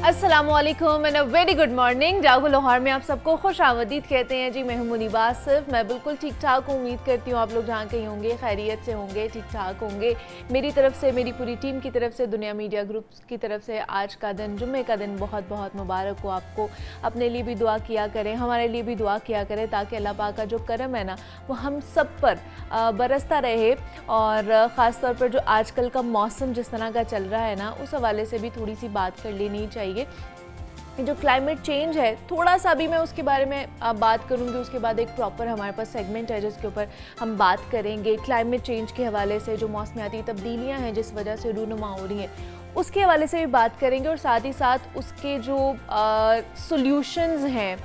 अस्सलामुअलैकुम and a very good morning. जागो लाहौर में आप सबको खुश आमदीद कहते हैं जी। मैं हूं मुनीबा आसिफ। मैं बिल्कुल ठीक ठाक हूँ। उम्मीद करती हूँ आप लोग जहाँ कहीं होंगे खैरियत से होंगे, ठीक ठाक होंगे। मेरी तरफ से, मेरी पूरी टीम की तरफ से, दुनिया मीडिया ग्रुप की तरफ से आज का दिन, जुम्मे का दिन बहुत बहुत मुबारक हो आपको। अपने लिए भी दुआ किया करें, हमारे लिए भी दुआ किया करें ताकि अल्लाह पाक का जो करम है ना वो हम सब पर बरसता रहे। और ख़ास तौर पर जो आजकल का मौसम जिस तरह का चल रहा है ना, उस हवाले से भी थोड़ी सी बात कर लेनी चाहिए। जो क्लाइमेट चेंज है, थोड़ा सा भी मैं उसके बारे में बात करूंगी। उसके बाद एक प्रॉपर हमारे पास सेगमेंट है जिसके ऊपर हम बात करेंगे क्लाइमेट चेंज के हवाले से। जो मौसमियाती तब्दीलियां हैं जिस वजह से रूनुमा हो रही हैं, उसके हवाले से भी बात करेंगे। और साथ ही साथ उसके जो सॉल्यूशंस हैं,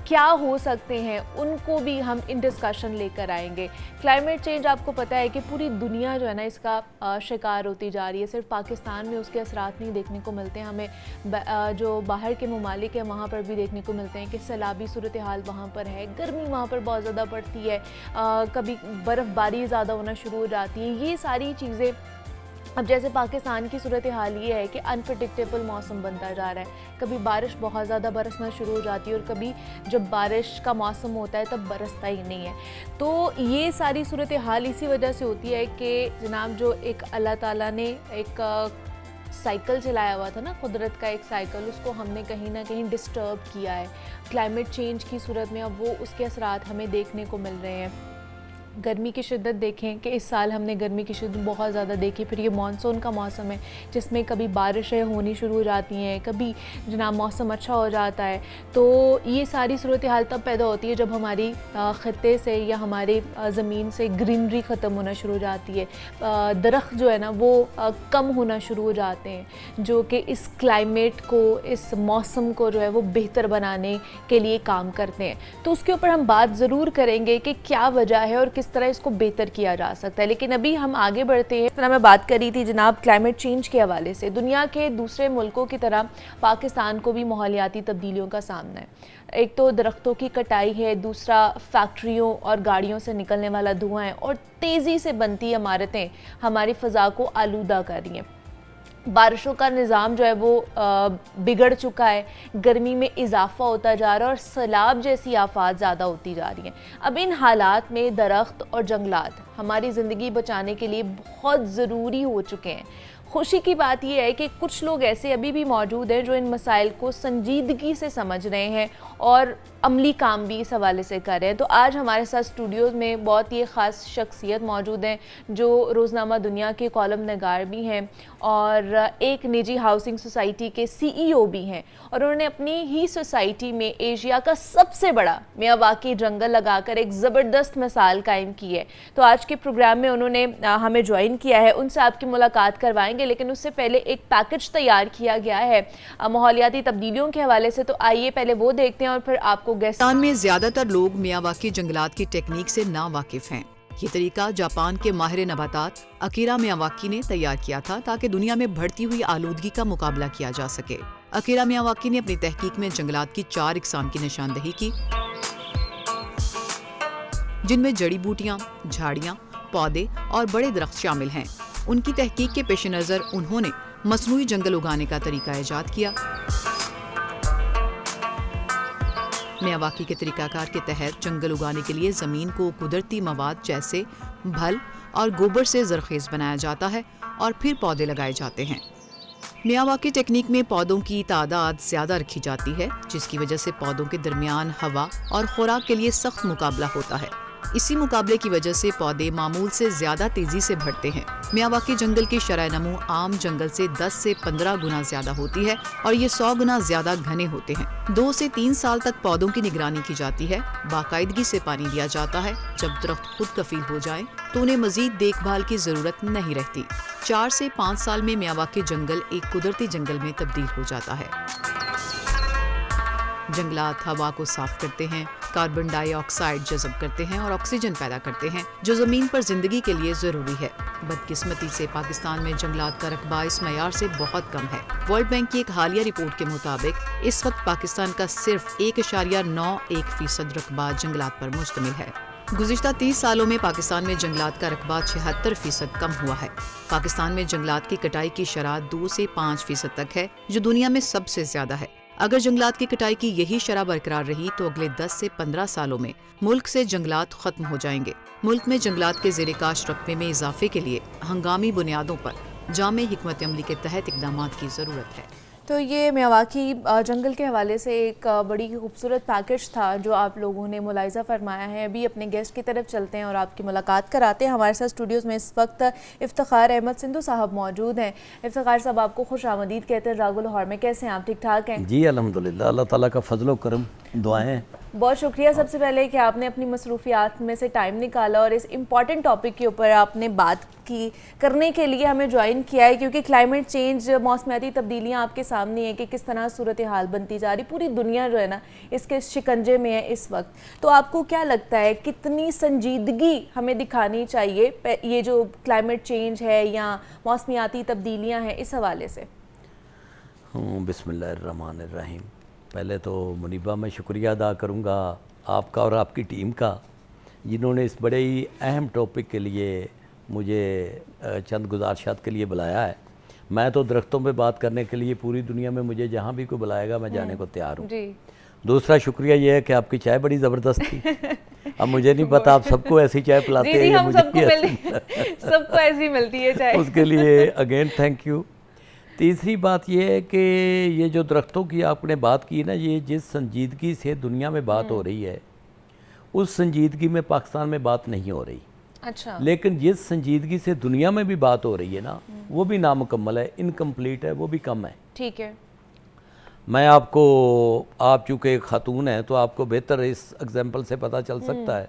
क्या हो सकते हैं, उनको भी हम इन डिस्कशन लेकर आएंगे। क्लाइमेट चेंज आपको पता है कि पूरी दुनिया जो है ना इसका शिकार होती जा रही है। सिर्फ पाकिस्तान में उसके असरात नहीं देखने को मिलते हैं, हमें जो बाहर के ममालिक हैं वहाँ पर भी देखने को मिलते हैं कि सैलाबी सूरत हाल वहाँ पर है, गर्मी वहाँ पर बहुत ज़्यादा पड़ती है, कभी बर्फ़बारी ज़्यादा होना शुरू हो जाती है। ये सारी चीज़ें, अब जैसे पाकिस्तान की सूरत हाल ये है कि अनप्रडिक्टेबल मौसम बनता जा रहा है। कभी बारिश बहुत ज़्यादा बरसना शुरू हो जाती है और कभी जब बारिश का मौसम होता है तब बरसता ही नहीं है। तो ये सारी सूरत हाल इसी वजह से होती है कि जनाब जो एक अल्लाह ताला ने एक साइकिल चलाया हुआ था ना, कुदरत का एक साइकिल, उसको हमने कहीं ना कहीं डिस्टर्ब किया है। क्लाइमेट चेंज की सूरत में अब वो उसके असरात हमें देखने को मिल रहे हैं। गर्मी की शिद्दत देखें कि इस साल हमने गर्मी की शिद्दत बहुत ज़्यादा देखी। फिर ये मानसून का मौसम है जिसमें कभी बारिशें होनी शुरू हो जाती हैं, कभी जनाब मौसम अच्छा हो जाता है। तो ये सारी सूरत हाल तब पैदा होती है जब हमारी ख़त्ते से या हमारे ज़मीन से ग्रीनरी ख़त्म होना शुरू हो जाती है। दरख्त जो है ना वो कम होना शुरू हो जाते हैं, जो कि इस क्लाइमेट को, इस मौसम को जो है वो बेहतर बनाने के लिए काम करते हैं। तो उसके ऊपर हम बात ज़रूर करेंगे कि क्या वजह है और किस तरह इसको बेहतर किया जा सकता है। लेकिन अभी हम आगे बढ़ते हैं। इस तरह मैं बात करी थी जनाब क्लाइमेट चेंज के हवाले से। दुनिया के दूसरे मुल्कों की तरह पाकिस्तान को भी माहौलियाती तब्दीलियों का सामना है। एक तो दरख्तों की कटाई है, दूसरा फैक्ट्रियों और गाड़ियों से निकलने वाला धुआं है, और तेज़ी से बनती इमारतें हमारी फ़ज़ा को आलूदा कर रही हैं। बारिशों का निज़ाम जो है वो बिगड़ चुका है, गर्मी में इजाफा होता जा रहा है और सैलाब जैसी आफात ज़्यादा होती जा रही हैं। अब इन हालात में दरख्त और जंगलात हमारी ज़िंदगी बचाने के लिए बहुत ज़रूरी हो चुके हैं। खुशी की बात यह है कि कुछ लोग ऐसे अभी भी मौजूद हैं जो इन मसाइल को संजीदगी से समझ रहे हैं और अमली काम भी इस हवाले से कर रहे हैं। तो आज हमारे साथ स्टूडियोज़ में बहुत ही ख़ास शख्सियत मौजूद हैं जो रोज़नामा दुनिया के कॉलम नगार भी हैं और एक निजी हाउसिंग सोसाइटी के CEO भी हैं। और उन्होंने अपनी ही सोसाइटी में एशिया का सबसे बड़ा मियावाकी जंगल लगाकर एक ज़बरदस्त मिसाल कायम की है। तो आज के प्रोग्राम में उन्होंने हमें ज्वाइन किया है, उनसे आपकी मुलाकात करवाएंगे। लेकिन उससे पहले एक पैकेज तैयार किया गया है माहौलियाती तब्दीलियों के हवाले से। तो आइए पहले वो देखते हैं और फिर आपको पाकिस्तान में ज्यादातर लोग मियावाकी जंगलात की टेक्निक से ना वाकिफ हैं। ये तरीका जापान के माहिर नबातात अकीरा मियावाकी ने तैयार किया था ताकि दुनिया में बढ़ती हुई आलूदगी का मुकाबला किया जा सके। अकीरा मियावाकी ने अपनी तहकीक में जंगलात की 4 इकसाम की निशानदही की, जिनमें जड़ी बूटियां, झाड़ियां, पौधे और बड़े दरख्त शामिल हैं। उनकी तहकीक के पेश नज़र उन्होंने मसनूई जंगल उगाने का तरीका ईजाद किया। मियावाकी के तरीकाकार के तहत जंगल उगाने के लिए ज़मीन को कुदरती मवाद जैसे भल और गोबर से ज़रख़ेज़ बनाया जाता है और फिर पौधे लगाए जाते हैं। मियावाकी टेक्निक में पौधों की तादाद ज़्यादा रखी जाती है, जिसकी वजह से पौधों के दरमियान हवा और खुराक के लिए सख्त मुकाबला होता है। इसी मुकाबले की वजह से पौधे मामूल से ज़्यादा तेज़ी से बढ़ते हैं। मियावाकी जंगल की शरह नमू आम जंगल से 10 से 15 गुना ज़्यादा होती है और ये 100 गुना ज़्यादा घने होते हैं। 2 से 3 साल तक पौधों की निगरानी की जाती है। बाकायदगी से पानी दिया जाता है। जब दरख्त खुद कफील हो जाएं, तो उन्हें मजीद देखभाल की ज़रूरत नहीं रहती। 4 से 5 साल में मियावाकी जंगल एक कुदरती जंगल में तब्दील हो जाता है। जंगलात हवा को साफ करते हैं, कार्बन डाइऑक्साइड जज़ब करते हैं और ऑक्सीजन पैदा करते हैं, जो ज़मीन पर जिंदगी के लिए ज़रूरी है। बदकिस्मती से पाकिस्तान में जंगलात का रकबा इस मयार से बहुत कम है। वर्ल्ड बैंक की एक हालिया रिपोर्ट के मुताबिक इस वक्त पाकिस्तान का सिर्फ 1.91% रकबा जंगलात पर मुश्तमिल है। गुज़िश्ता 30 सालों में पाकिस्तान में जंगलात का रकबा 76% कम हुआ है। पाकिस्तान में जंगलात की कटाई की शरह 2 से 5% तक है, जो दुनिया में सबसे ज्यादा है। अगर जंगलात की कटाई की यही शरह बरकरार रही तो अगले 10 से 15 सालों में मुल्क से जंगलात खत्म हो जाएंगे। मुल्क में जंगलात के ज़ेरे काश रकबे में इजाफे के लिए हंगामी बुनियादों पर जामे हिकमत अमली के तहत इकदाम की ज़रूरत है। तो ये मियावाकी जंगल के हवाले से एक बड़ी खूबसूरत पैकेज था जो आप लोगों ने मुलाहिज़ा फरमाया है। अभी अपने गेस्ट की तरफ चलते हैं और आपकी मुलाकात कराते हैं। हमारे साथ स्टूडियोज़ में इस वक्त इफ्तिखार अहमद सिंधु साहब मौजूद हैं। इफ्तिखार साहब, आपको खुशामदीद कहते हैं रागो लाहौर में। कैसे हैं आप? ठीक ठाक हैं? जी अल्हम्दुलिल्लाह, अल्लाह ताला का फजल करम, दुआएं। बहुत शुक्रिया सबसे पहले कि आपने अपनी मसरूफियात में से टाइम निकाला और इस इम्पॉर्टेंट टॉपिक के ऊपर आपने बात की करने के लिए हमें ज्वाइन किया है, क्योंकि क्लाइमेट चेंज, मौसमियाती तब्दीलियाँ आपके सामने हैं कि किस तरह सूरत हाल बनती जा रही। पूरी दुनिया जो है ना इसके शिकंजे में है इस वक्त। तो आपको क्या लगता है कितनी संजीदगी हमें दिखानी चाहिए ये जो क्लाइमेट चेंज है या मौसमियाती तब्दीलियाँ हैं इस हवाले से? बिस्मिल्लाहिर्रहमानिर्रहीम। पहले तो मुनीबा मैं शुक्रिया अदा करूँगा आपका और आपकी टीम का, जिन्होंने इस बड़े ही अहम टॉपिक के लिए मुझे चंद गुजारिशात के लिए बुलाया है। मैं तो दरख्तों पे बात करने के लिए पूरी दुनिया में मुझे जहाँ भी कोई बुलाएगा मैं जाने को तैयार हूँ। दूसरा शुक्रिया ये है कि आपकी चाय बड़ी ज़बरदस्त थी। अब मुझे नहीं पता आप सबको ऐसी चाय पिलाते हैं या मुझे सबको ऐसी मिलती है चाय। उसके लिए अगेन थैंक यू। तीसरी बात यह है कि ये जो दरख्तों की आपने बात की ना, ये जिस संजीदगी से दुनिया में बात हो रही है उस संजीदगी में पाकिस्तान में बात नहीं हो रही। अच्छा। लेकिन जिस संजीदगी से दुनिया में भी बात हो रही है ना, वो भी नामुकम्मल है, इनकम्प्लीट है, वो भी कम है। ठीक है। मैं आपको, आप चूँकि एक खातून हैं तो आपको बेहतर इस एग्जाम्पल से पता चल सकता है,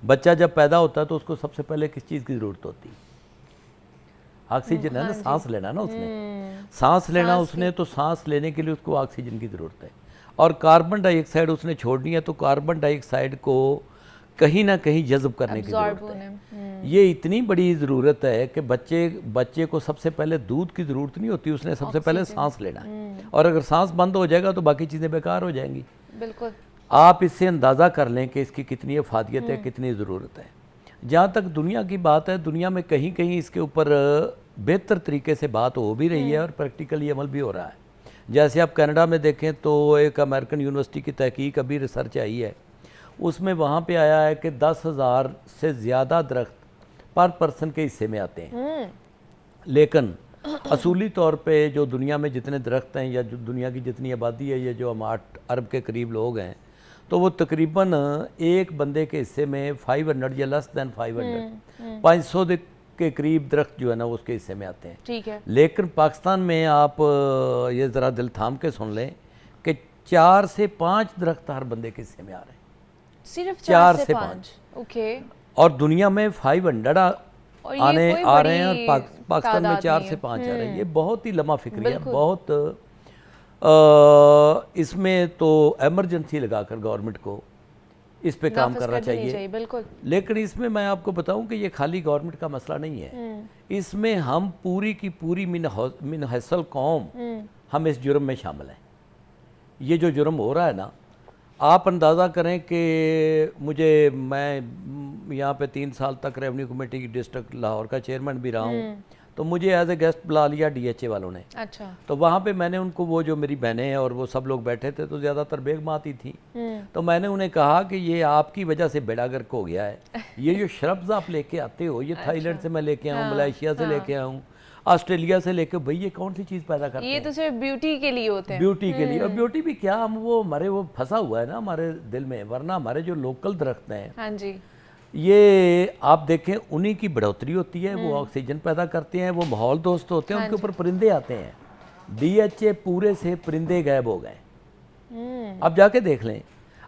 बच्चा जब पैदा होता है तो उसको सबसे पहले किस चीज़ की ज़रूरत होती है? ऑक्सीजन है ना, सांस लेना ना उसने, सांस लेना उसने, तो सांस लेने के लिए उसको ऑक्सीजन की ज़रूरत है। और कार्बन डाइऑक्साइड उसने छोड़नी है तो कार्बन डाइऑक्साइड को कहीं ना कहीं जज़ब करने की ज़रूरत है। ये इतनी बड़ी ज़रूरत है कि बच्चे को सबसे पहले दूध की ज़रूरत नहीं होती, उसने सबसे पहले सांस लेना है। और अगर सांस बंद हो जाएगा तो बाकी चीज़ें बेकार हो जाएंगी। बिल्कुल। आप इससे अंदाज़ा कर लें कि इसकी कितनी अफादियत है, कितनी ज़रूरत है। जहाँ तक दुनिया की बात है, दुनिया में कहीं कहीं इसके ऊपर बेहतर तरीके से बात हो भी रही है और प्रैक्टिकली अमल भी हो रहा है। जैसे आप कनाडा में देखें तो एक अमेरिकन यूनिवर्सिटी की तहकीक अभी रिसर्च आई है, उसमें वहाँ पे आया है कि 10,000 से ज़्यादा दरख्त पर पर्सन के हिस्से में आते हैं। लेकिन असूली तौर पे जो दुनिया में जितने दरख्त हैं या जो दुनिया की जितनी आबादी है, ये जो हम 8 अरब के करीब लोग हैं, तो वो तकरीबन एक बंदे के हिस्से में 500 या लेस दैन 500 के करीब दरख्त जो है ना उसके हिस्से में आते हैं। ठीक है। लेकिन पाकिस्तान में आप ये ज़रा दिल थाम के सुन लें कि 4 से 5 दरख्त हर बंदे के हिस्से में आ रहे हैं। सिर्फ 4 से 5? ओके। और दुनिया में 500 आ रहे हैं और पाकिस्तान में 4 से 5 आ रहे हैं। ये बहुत ही लम्हा फिक्री है, बहुत इसमें तो एमरजेंसी लगाकर गवर्नमेंट को इस पे काम करना चाहिए। बिल्कुल। लेकिन इसमें मैं आपको बताऊं कि ये खाली गवर्नमेंट का मसला नहीं है, इसमें हम पूरी की पूरी मिन हैसल कौम हम इस जुर्म में शामिल हैं। ये जो जुर्म हो रहा है ना, आप अंदाज़ा करें कि मैं यहाँ पे 3 साल तक रेवेन्यू कमेटी की डिस्ट्रिक्ट लाहौर का चेयरमैन भी रहा हूँ, तो मुझे एज ए गेस्ट बुला लिया DHA वालों ने। अच्छा। तो वहाँ पे मैंने उनको, वो जो मेरी बहनें हैं और वो सब लोग बैठे थे, तो ज़्यादातर बेग माती थी, तो मैंने उन्हें कहा कि ये आपकी वजह से बेड़ा गर्क हो गया है। ये जो श्रब्स आप लेके आते हो, ये थाईलैंड से मैं लेके आऊँ, मलेशिया से लेके आऊँ, ऑस्ट्रेलिया से लेके, भाई ये कौन सी चीज़ पैदा करते हैं? ये तो सिर्फ ब्यूटी के लिए होते हैं। ब्यूटी के लिए, और ब्यूटी भी क्या, हम वो हमारे वो फंसा हुआ है ना हमारे दिल में, वरना हमारे जो लोकल दरख्त हैं, हाँ जी, ये आप देखें उन्हीं की बढ़ोतरी होती है, वो ऑक्सीजन पैदा करते हैं, वो माहौल दोस्त होते हैं, उनके ऊपर परिंदे आते हैं। DHA पूरे से परिंदे गायब हो गए। अब जाके देख लें।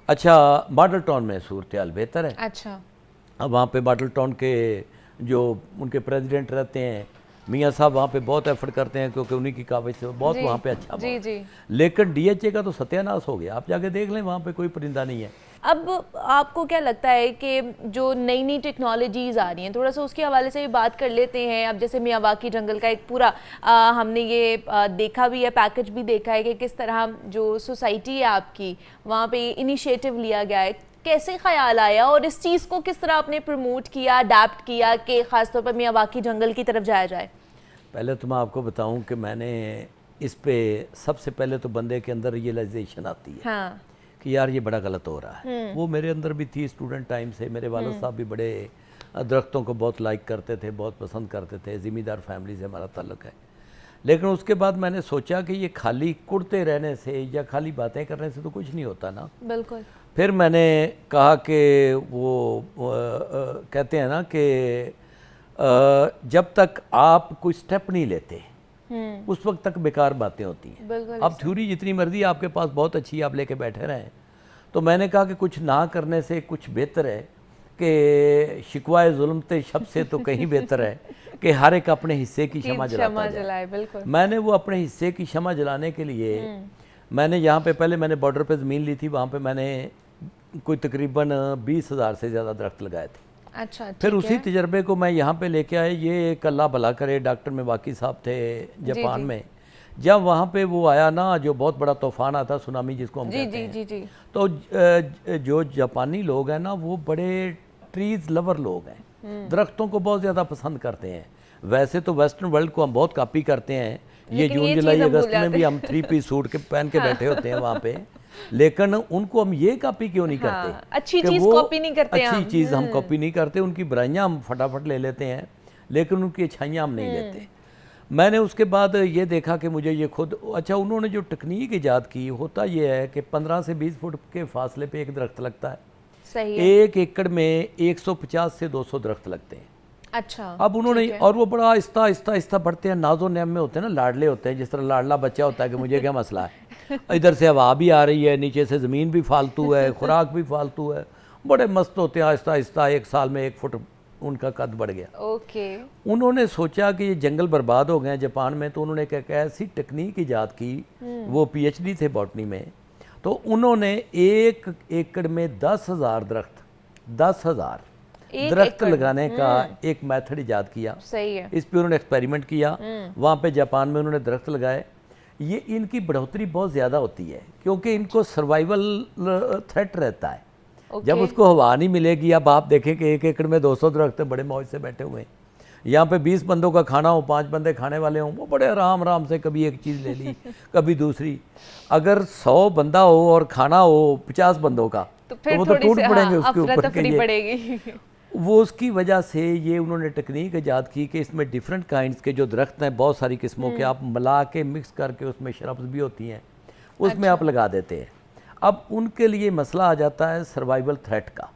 अच्छा, मॉडल टाउन में सूरत हाल बेहतर है। अच्छा। अब वहाँ पे मॉडल टाउन के जो उनके प्रेसिडेंट रहते हैं मियाँ साहब, वहाँ पे बहुत एफर्ट करते हैं क्योंकि उन्हीं की काबिज से बहुत वहाँ पे अच्छा जी जी। लेकिन DHA का तो सत्यानाश हो गया। आप जाके देख लें, वहाँ पे कोई परिंदा नहीं है। अब आपको क्या लगता है कि जो नई नई टेक्नोलॉजीज़ आ रही हैं, थोड़ा सा उसके हवाले से भी बात कर लेते हैं। अब जैसे मियावाकी जंगल का एक पूरा हमने ये देखा भी है, पैकेज भी देखा है कि किस तरह जो सोसाइटी है आपकी, वहाँ पे इनिशिएटिव लिया गया है। कैसे ख्याल आया और इस चीज़ को किस तरह आपने प्रमोट किया, अडेप्ट किया कि ख़ासतौर पर मियावाकी जंगल की तरफ जाया जाए? पहले तो मैं आपको बताऊं कि मैंने इस पे सबसे पहले तो बंदे के अंदर रियलाइजेशन आती है हाँ। कि यार ये बड़ा गलत हो रहा है। वो मेरे अंदर भी थी स्टूडेंट टाइम से। मेरे वालिद साहब भी बड़े दरख्तों को बहुत लाइक करते थे, बहुत पसंद करते थे। ज़मींदार फैमिली से हमारा ताल्लुक़ है। लेकिन उसके बाद मैंने सोचा कि ये खाली कुड़ते रहने से या खाली बातें करने से तो कुछ नहीं होता ना। बिल्कुल। फिर मैंने कहा कि वो कहते हैं ना कि जब तक आप कोई स्टेप नहीं लेते उस वक्त तक बेकार बातें होती हैं। बिल्कुल। अब थ्योरी जितनी मर्जी आपके पास बहुत अच्छी है, आप लेके बैठे रहें। तो मैंने कहा कि कुछ ना करने से कुछ बेहतर है कि शिकवाए जुल्म ते शब से तो कहीं बेहतर है कि हर एक अपने हिस्से की क्षमा जलाता जाए। बिल्कुल। मैंने वो अपने हिस्से की क्षमा जलाने के लिए मैंने यहाँ पे पहले मैंने बॉर्डर पे ज़मीन ली थी, वहाँ पे मैंने कोई तकरीबन 20,000 से ज़्यादा दरख्त लगाए थे। अच्छा। फिर उसी तजर्बे को मैं यहाँ पे लेके आए। ये एक अल्लाह भला करे डॉक्टर मियावाकी साहब थे जापान में। जब वहाँ पे वो आया ना, जो बहुत बड़ा तूफान आता सुनामी जिसको हम कहते हैं, तो जो जापानी लोग हैं ना वो बड़े ट्रीज लवर लोग हैं, दरख्तों को बहुत ज़्यादा पसंद करते हैं। वैसे तो वेस्टर्न वर्ल्ड को हम बहुत कॉपी करते हैं, ये जून जुलाई अगस्त में भी हम 3 पीस सूट के पहन के बैठे होते हैं वहाँ पे, लेकिन उनको हम ये कॉपी क्यों नहीं करते? अच्छी चीज़ कॉपी नहीं करते। अच्छी चीज़ हम कॉपी नहीं करते, उनकी बुराइयाँ हम फटाफट ले लेते हैं, लेकिन उनकी अच्छाइयाँ हम नहीं लेते। मैंने उसके बाद ये देखा कि मुझे ये खुद अच्छा, उन्होंने जो तकनीक ईजाद की, होता ये है कि 15 से 20 फुट के फासले पे एक दरख्त लगता है। सही है। 1 एकड़ में 150 से 200 दरख्त लगते हैं। अच्छा। अब उन्होंने, और वो बड़ा आहिस्ता आहिस्ता आहिस्ता बढ़ते हैं, नाजो नम में होते हैं ना, लाडले होते हैं, जिस तरह लाडला बच्चा होता है कि मुझे क्या मसला है, इधर से हवा भी आ रही है, नीचे से ज़मीन भी फालतू है, खुराक भी फालतू है, बड़े मस्त होते हैं। आहिस्ता आहिस्ता 1 साल में 1 फुट उनका कद बढ़ गया। ओके। उन्होंने सोचा कि ये जंगल बर्बाद हो गए जापान में, तो उन्होंने क्या ऐसी तकनीक ईजाद की, वो PhD थे बॉटनी में, तो उन्होंने 1 एकड़ में 10,000 दरख्त, 10,000 दरख्त लगाने का एक मेथड ईजाद किया। सही है। इस पे उन्होंने एक्सपेरिमेंट किया। वहाँ पे जापान में उन्होंने दरख्त लगाए। ये इनकी बढ़ोतरी बहुत ज़्यादा होती है क्योंकि इनको सर्वाइवल थ्रेट रहता है। जब उसको हवा नहीं मिलेगी, अब आप देखें कि 1 एकड़ में 200 दरख्त बड़े मौज से बैठे हुए हैं। यहाँ पे 20 बंदों का खाना हो, 5 बंदे खाने वाले हों, वो बड़े आराम आराम से कभी एक चीज़ ले ली कभी दूसरी। अगर 100 बंदा हो और खाना हो 50 बंदों का, तो वो तो टूट पड़ेंगे उसके ऊपर के। वो उसकी वजह से ये उन्होंने टेक्निक ईजाद की कि इसमें डिफरेंट काइंड्स के जो दरख्त हैं, बहुत सारी किस्मों के, आप मिला के मिक्स करके, उसमें शरब्स भी होती हैं, उसमें आप लगा देते हैं। अब उनके लिए मसला आ जाता है सर्वाइवल थ्रेट का,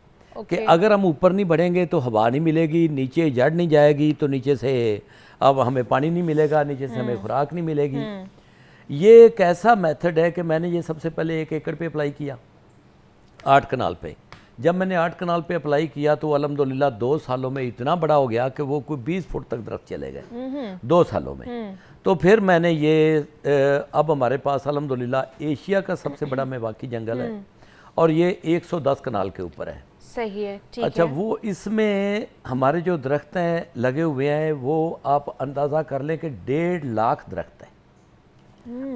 कि अगर हम ऊपर नहीं बढ़ेंगे तो हवा नहीं मिलेगी, नीचे जड़ नहीं जाएगी, तो नीचे से अब हमें पानी नहीं मिलेगा, नीचे से हमें खुराक नहीं मिलेगी। ये एक ऐसा मेथड है कि मैंने ये सबसे पहले 1 एकड़ पे अप्लाई किया, 8 कनाल पे। जब मैंने 8 कनाल पे अप्लाई किया तो अल्हम्दुलिल्लाह 2 सालों में इतना बड़ा हो गया कि वो कोई 20 फुट तक दरख्त चले गए 2 सालों में। तो फिर मैंने ये अब हमारे पास अल्हम्दुलिल्लाह एशिया का सबसे बड़ा मियावाकी जंगल है और ये 110 कनाल के ऊपर है। सही है। ठीक अच्छा है। वो इसमें हमारे जो दरख्त हैं लगे हुए हैं, वो आप अंदाज़ा कर लें कि 1.5 लाख दरख्त है।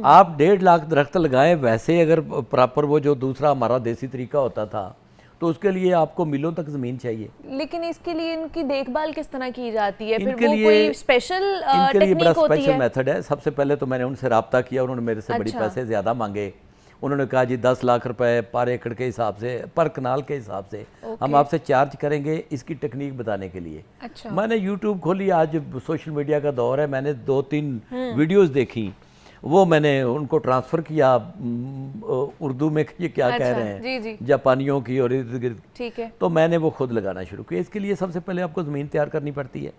आप 1.5 लाख दरख्त लगाएं, वैसे अगर प्रॉपर वो जो दूसरा हमारा देसी तरीका होता था तो उसके लिए आपको मीलों तक ज़मीन चाहिए। लेकिन इसके लिए इनकी देखभाल किस तरह की जाती है? फिर इनके वो लिए कोई स्पेशल टेक्निक होती है? स्पेशल मेथड है। सबसे पहले तो मैंने उनसे रब्ता किया, उन्होंने मेरे से बड़ी पैसे ज़्यादा मांगे। उन्होंने कहा जी 10 लाख रुपए पर एकड़ के हिसाब से, पर कनाल के हिसाब से हम आपसे चार्ज करेंगे इसकी टेक्निक बताने के लिए। अच्छा। मैंने यूट्यूब खोली, आज सोशल मीडिया का दौर है, मैंने 2-3 वीडियोस देखी, वो मैंने उनको ट्रांसफ़र किया उर्दू में ये क्या कह रहे हैं, जापानियों की और इर्द गिर्द। ठीक है। तो मैंने वो खुद लगाना शुरू किया। इसके लिए सबसे पहले आपको ज़मीन तैयार करनी पड़ती है।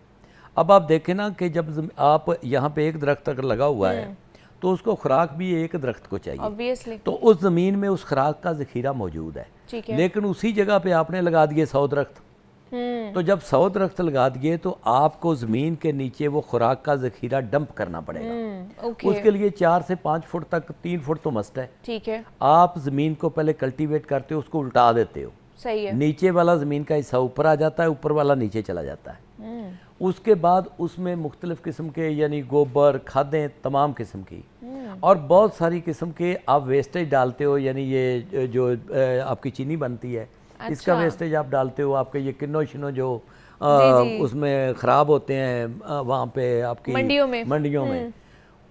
अब आप देखें ना कि जब आप यहाँ पे एक दरख्त अगर लगा हुआ है तो उसको खुराक भी एक दरख्त को चाहिए ऑब्वियसली। तो उस ज़मीन में उस खुराक का ज़ख़ीरा मौजूद है। ठीक है। लेकिन उसी जगह पे आपने लगा दिए 100 दरख्त, तो जब 100 दरख्त लगा दिए तो आपको ज़मीन के नीचे वो खुराक का ज़ख़ीरा डंप करना पड़ेगा। उसके लिए 4 से 5 फुट तक, 3 फुट तो मस्ट है। ठीक है। आप ज़मीन को पहले कल्टीवेट करते हो, उसको उल्टा देते हो। सही है। नीचे वाला ज़मीन का हिस्सा ऊपर आ जाता है, ऊपर वाला नीचे चला जाता है। उसके बाद उसमें मुख्तलिफ किस्म के यानी गोबर, खादें, तमाम किस्म की और बहुत सारी किस्म के आप वेस्टेज डालते हो, यानी ये जो आपकी चीनी बनती है इसका वेस्टेज आप डालते हो, आपके ये किन्नो शिनो जो उसमें ख़राब होते हैं वहाँ पे आपकी मंडियों में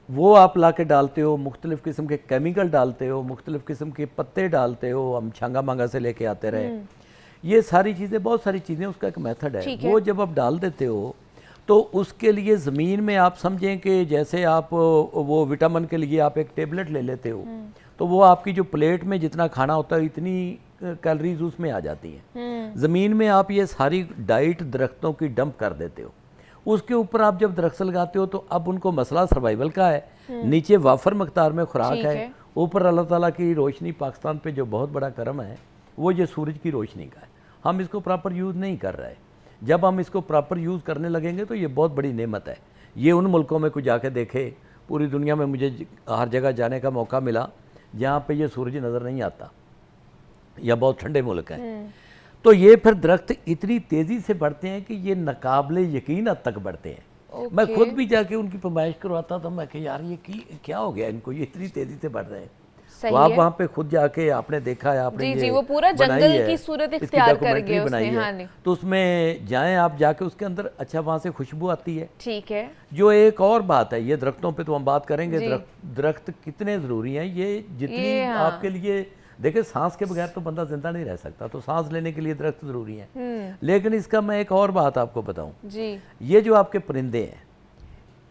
वो आप ला के डालते हो, मुख्तलिफ़ किस्म के केमिकल डालते हो, मुख्तलिफ़ किस्म के पत्ते डालते हो, हम छांगा मांगा से लेके आते रहे। ये सारी चीज़ें, बहुत सारी चीज़ें, उसका एक मेथड है। वो जब आप डाल देते हो तो उसके लिए ज़मीन में आप समझें कि जैसे आप वो विटामिन के लिए आप एक टेबलेट ले लेते हो, तो वो आपकी जो प्लेट में जितना खाना होता है इतनी कैलोरीज उसमें आ जाती हैं। ज़मीन में आप ये सारी डाइट दरख्तों की डंप कर देते हो, उसके ऊपर आप जब दरख्त लगाते हो तो अब उनको मसला सर्वाइवल का है, नीचे वाफर मकदार में खुराक है, ऊपर अल्लाह ताला की रोशनी, पाकिस्तान पे जो बहुत बड़ा करम है वो ये सूरज की रोशनी का है। हम इसको प्रॉपर यूज़ नहीं कर रहे। जब हम इसको प्रॉपर यूज़ करने लगेंगे तो ये बहुत बड़ी नेमत है। ये उन मुल्कों में कुछ जाके देखे, पूरी दुनिया में मुझे हर जगह जाने का मौका मिला जहाँ पे ये सूरज नज़र नहीं आता या बहुत ठंडे मुल्क हैं, तो ये फिर दरख्त इतनी तेज़ी से बढ़ते हैं कि ये नाकाबिले यकीन हद तक बढ़ते हैं। मैं खुद भी जाके उनकी पैमाइश करवाता था, मैं कि यार ये क्या हो गया इनको, ये इतनी तेज़ी से बढ़ रहे हैं। तो आप वहाँ पे खुद जाके आपने देखा है, आपने जी, वो पूरा जंगल की सूरत इख्तियार कर गए बनाई है, तो उसमें जाएं आप जाके उसके अंदर, अच्छा वहाँ से खुशबू आती है। ठीक है। जो एक और बात है, ये दरख्तों पे तो हम बात करेंगे, दरख्त कितने ज़रूरी हैं, ये जितनी आपके लिए, देखिए सांस के बगैर तो बंदा जिंदा नहीं रह सकता, तो सांस लेने के लिए दरख्त ज़रूरी हैं। लेकिन इसका मैं एक और बात आपको बताऊं, ये जो आपके परिंदे हैं,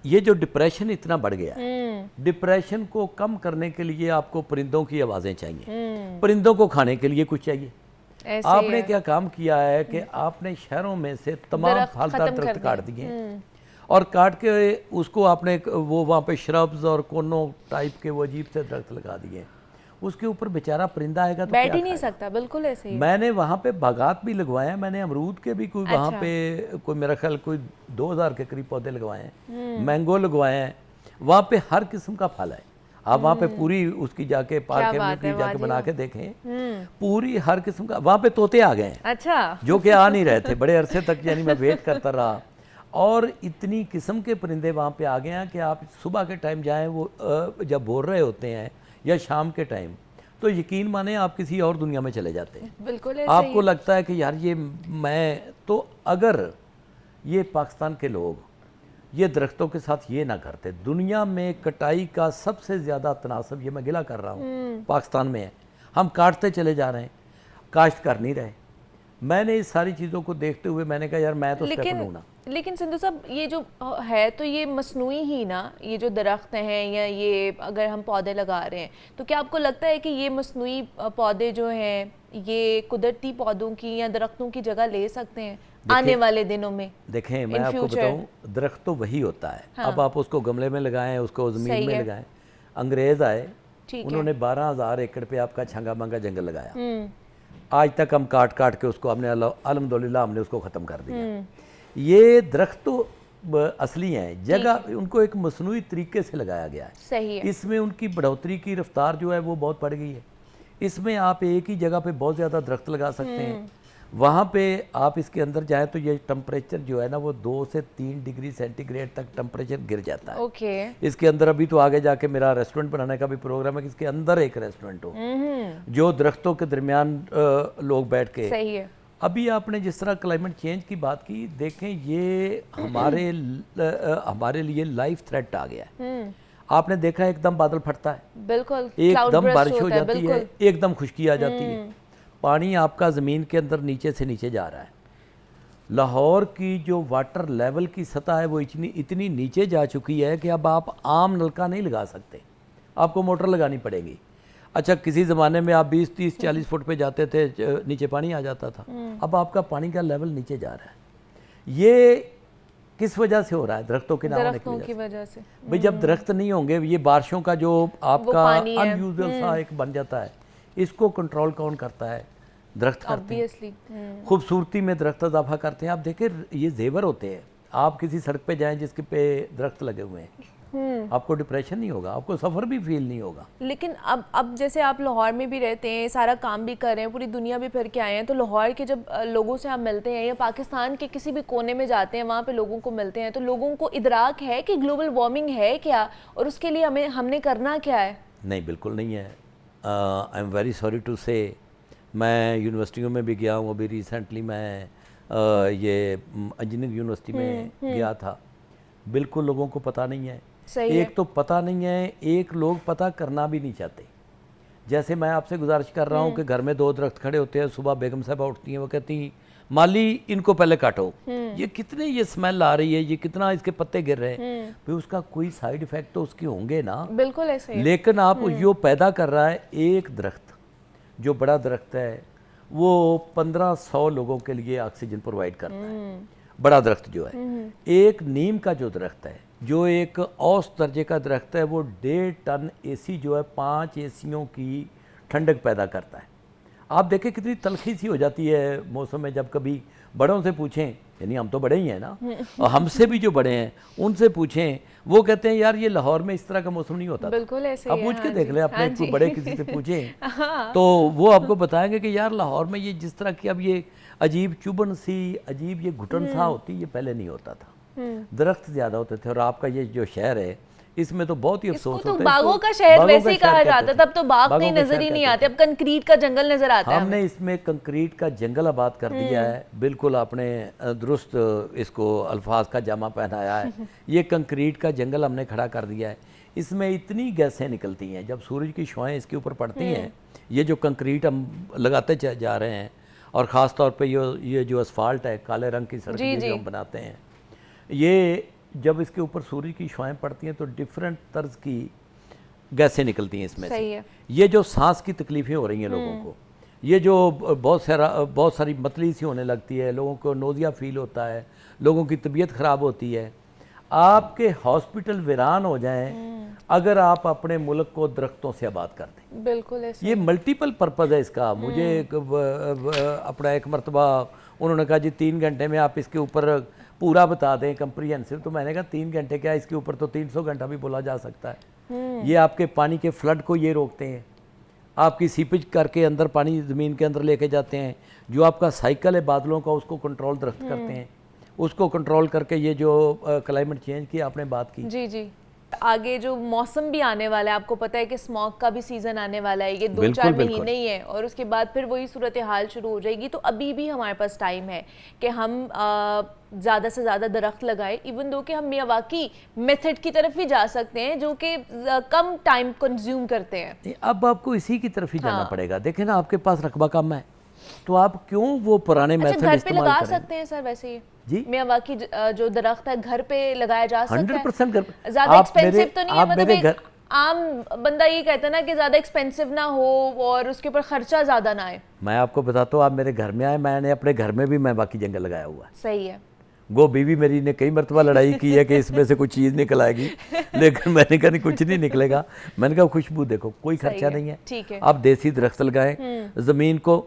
ये जो डिप्रेशन इतना बढ़ गया है, डिप्रेशन को कम करने के लिए आपको परिंदों की आवाज़ें चाहिए, परिंदों को खाने के लिए कुछ चाहिए। आपने क्या काम किया है कि आपने शहरों में से तमाम फलदार दरख्त काट दिए और काट के उसको आपने वो वहाँ पे श्रब्स और कोनों टाइप के वो अजीब से दरख्त लगा दिए, उसके ऊपर बेचारा परिंदा आएगा तो बैठ ही नहीं सकता। बिल्कुल ऐसे ही। मैंने वहाँ पे बागात भी लगवाए हैं, मैंने अमरूद के भी कोई वहाँ पे कोई मेरा ख्याल कोई 2000 के करीब पौधे लगवाए हैं, मैंगो लगवाए हैं, वहाँ पे हर किस्म का फल है। आप वहाँ पे पूरी उसकी जाके पार्क में जाके बना के देखें, पूरी हर किस्म का। वहाँ पे तोते आ गए हैं, अच्छा, जो कि आ नहीं रहे थे बड़े अरसे तक, यानी मैं वेट करता रहा, और इतनी किस्म के परिंदे वहाँ पे आ गए हैं कि आप सुबह के टाइम जाएं, वो जब बोल रहे होते हैं या शाम के टाइम, तो यकीन माने आप किसी और दुनिया में चले जाते हैं। बिल्कुल ऐसे आपको लगता है कि यार ये मैं तो, अगर ये पाकिस्तान के लोग ये दरख्तों के साथ ये ना करते, दुनिया में कटाई का सबसे ज़्यादा तनासब, ये मैं गिला कर रहा हूँ, पाकिस्तान में है। हम काटते चले जा रहे हैं, काश्त कर नहीं रहे। मैंने इस सारी चीज़ों को देखते हुए मैंने कहा यार मैं तो स्टेप लूँगा। लेकिन सिंधु साहब, ये जो है तो ये मसनूई ही ना, ये जो दरख्त हैं या ये अगर हम पौधे लगा रहे हैं, तो क्या आपको लगता है कि ये मसनूई पौधे जो हैं ये कुदरती पौधों की या दरख्तों की जगह ले सकते हैं आने वाले दिनों में? देखें, मैं आपको बताऊं, दरख्त तो वही होता है। हाँ। अब आप उसको गमले में लगाएं, उसको ज़मीन में लगाएं। अंग्रेज़ आए, उन्होंने 12,000 एकड़ पे आपका छंगा मंगा जंगल लगाया। आज तक हम काट काट के उसको हमने अल्हम्दुलिल्लाह हमने उसको ख़त्म कर दिया। ये दरख्त तो असली हैं, जगह उनको एक मसनूई तरीके से लगाया गया है। सही है। इसमें उनकी बढ़ोतरी की रफ्तार जो है वो बहुत बढ़ गई है। इसमें आप एक ही जगह पे बहुत ज़्यादा दरख्त लगा सकते हैं। वहाँ पे आप इसके अंदर जाएं तो ये टेम्परेचर जो है ना वो 2 से 3 डिग्री सेंटीग्रेड तक टेम्परेचर गिर जाता है। ओके। इसके अंदर अभी तो आगे जाके मेरा रेस्टोरेंट बनाने का भी प्रोग्राम है कि इसके अंदर एक रेस्टोरेंट हो जो दरख्तों के दरमियान लोग बैठ के। सही है। अभी आपने जिस तरह क्लाइमेट चेंज की बात की, देखें ये हमारे लिए लाइफ थ्रेट आ गया है। आपने देखा एकदम बादल फटता है, बिल्कुल, एकदम बारिश हो जाती है, एकदम खुश्की आ जाती है, पानी आपका ज़मीन के अंदर नीचे से नीचे जा रहा है। लाहौर की जो वाटर लेवल की सतह है वो इतनी नीचे जा चुकी है कि अब आप आम नलका नहीं लगा सकते, आपको मोटर लगानी पड़ेगी। अच्छा, किसी ज़माने में आप 20, 30, 40 फुट पे जाते थे, नीचे पानी आ जाता था। अब आपका पानी का लेवल नीचे जा रहा है। ये किस वजह से हो रहा है? दरख्तों के ना होने की वजह से। भाई जब दरख्त नहीं होंगे, ये बारिशों का जो आपका अनयूजुअल सा एक बन जाता है, इसको कंट्रोल कौन करता है? दरख्त करते हैं। खूबसूरती में दरख्त इजाफा करते हैं। आप देखें, ये जेवर होते हैं। आप किसी सड़क पे जाएं जिसके पे दरख्त लगे हुए हैं, आपको डिप्रेशन नहीं होगा, आपको सफ़र भी फील नहीं होगा। लेकिन अब जैसे आप लाहौर में भी रहते हैं, सारा काम भी कर रहे हैं, पूरी दुनिया भी फिर के आए हैं, तो लाहौर के जब लोगों से आप मिलते हैं या पाकिस्तान के किसी भी कोने में जाते हैं, वहाँ पे लोगों को मिलते हैं, तो लोगों को इदराक है कि ग्लोबल वार्मिंग है क्या और उसके लिए हमने करना क्या है? नहीं, बिल्कुल नहीं है। I am very sorry to say, मैं यूनिवर्सिटियों में भी गया हूँ। अभी रिसेंटली मैं ये इंजीनियरिंग यूनिवर्सिटी में गया था। बिल्कुल लोगों को पता नहीं है। सही है। एक तो पता नहीं है, एक लोग पता करना भी नहीं चाहते। जैसे मैं आपसे गुजारिश कर रहा हूँ कि घर में 2 दरख्त खड़े होते हैं, सुबह बेगम साहबा उठती हैं, वो कहती हैं माली इनको पहले काटो, ये कितने ये स्मेल आ रही है, ये कितना इसके पत्ते गिर रहे हैं, फिर उसका कोई साइड इफेक्ट तो उसके होंगे ना। बिल्कुल ऐसे ही। लेकिन आप यो पैदा कर रहा है एक दरख्त, जो बड़ा दरख्त है वो 1500 लोगों के लिए ऑक्सीजन प्रोवाइड करता है, बड़ा दरख्त जो है। एक नीम का जो दरख्त है, जो एक औसत दर्जे का दरख्त है, वो 1.5 टन एसी जो है 5 एसियों की ठंडक पैदा करता है। आप देखें कितनी तलखी सी हो जाती है मौसम में, जब कभी बड़ों से पूछें, यानी हम तो बड़े ही हैं ना, और हमसे भी जो बड़े हैं उनसे पूछें, वो कहते हैं यार ये लाहौर में इस तरह का मौसम नहीं होता। बिल्कुल ऐसे आप ही पूछ है, के हाँ देख जी, लें, अपने हाँ कोई जी। बड़े किसी से पूछें तो वो आपको बताएंगे कि यार लाहौर में ये जिस तरह की अब ये अजीब चुभन सी, अजीब ये घुटन सा होती, ये पहले नहीं होता था। दरख्त ज़्यादा होते थे। और आपका ये जो शहर है इसमें तो बहुत ही इसको अफसोस तो होता है। बागों इसको का शहर बागों वैसे का ही शहर कहा कहते जाता, थे। तब तो बाग बागों कहीं का नजर शहर ही नहीं कहते आते, अब कंक्रीट का जंगल नजर आता है। हमने इसमें कंक्रीट का जंगल आबाद कर दिया है। बिल्कुल आपने दुरुस्त इसको अल्फाज का जामा पहनाया है। ये कंक्रीट का जंगल हमने खड़ा कर दिया है। इसमें इतनी गैसें निकलती हैं, जब सूरज की शुआएं इसके ऊपर पड़ती हैं, ये जो कंक्रीट हम लगाते जा रहे हैं, और ख़ास तौर पे ये जो असफाल्ट है, काले रंग की सड़क ये जो हम बनाते हैं, ये जब इसके ऊपर सूरज की शुआएं पड़ती हैं तो डिफरेंट तर्ज की गैसें निकलती हैं इसमें सही से। है। ये जो सांस की तकलीफ़ें हो रही हैं लोगों को, ये जो बहुत सारी मतली सी होने लगती है, लोगों को नोज़िया फील होता है, लोगों की तबीयत ख़राब होती है। आपके हॉस्पिटल वीरान हो जाएं अगर आप अपने मुल्क को दरख्तों से आबाद कर दें। बिल्कुल ऐसे। ये मल्टीपल पर्पज़ है इसका। मुझे अपना एक मरतबा उन्होंने कहा जी 3 घंटे में आप इसके ऊपर पूरा बता दें कंप्रीहेंसिव, तो मैंने कहा 3 घंटे क्या, इसके ऊपर तो 300 घंटा भी बोला जा सकता है। ये आपके पानी के फ्लड को ये रोकते हैं, आपकी सीपेज करके अंदर पानी ज़मीन के अंदर लेके जाते हैं, जो आपका साइकिल है बादलों का उसको कंट्रोल दरख्त करते हैं, उसको कंट्रोल करके ये जो क्लाइमेट चेंज की आपने बात की। जी जी। आगे जो मौसम भी आने वाला है, आपको पता है कि स्मॉग का भी सीजन आने वाला है, ये 2-4 महीने ही है, और उसके बाद फिर वही सूरत हाल शुरू हो जाएगी। तो अभी भी हमारे पास टाइम है कि हम ज़्यादा से ज़्यादा दरख्त लगाएं। इवन दो कि हम मियावाकी मेथड की तरफ भी जा सकते हैं, जो कि कम टाइम कंज्यूम करते हैं। अब आपको इसी की तरफ ही जाना पड़ेगा। देखें ना, आपके पास रकबा कम है तो आप क्यों वो पुराने मेथड घर पे इस्तेमाल लगा करें? सकते हैं सर वैसे ही जी, मियावाकी जो दरख्त है घर पे लगाया जा सकता है। 100% घर पे। ज्यादा आप एक्सपेंसिव मेरे- तो नहीं है, आप मतलब मेरे एक घर- आम बंदा ये कहता है ना कि ज्यादा एक्सपेंसिव ना हो और उसके ऊपर खर्चा ज्यादा ना आए। मैं आपको बताता हूँ, आप मेरे घर में आए, मैंने अपने घर में भी मैं बाकी जंगल लगाया हुआ है। सही है। गो बीवी मेरी ने कई मरतबा लड़ाई की है कि इसमें से कुछ चीज़ निकल आएगी, लेकिन मैंने कहा नहीं, कुछ नहीं निकलेगा। मैंने कहा खुशबू देखो, कोई खर्चा नहीं है। ठीक है। आप देसी दरख्त लगाएं, ज़मीन को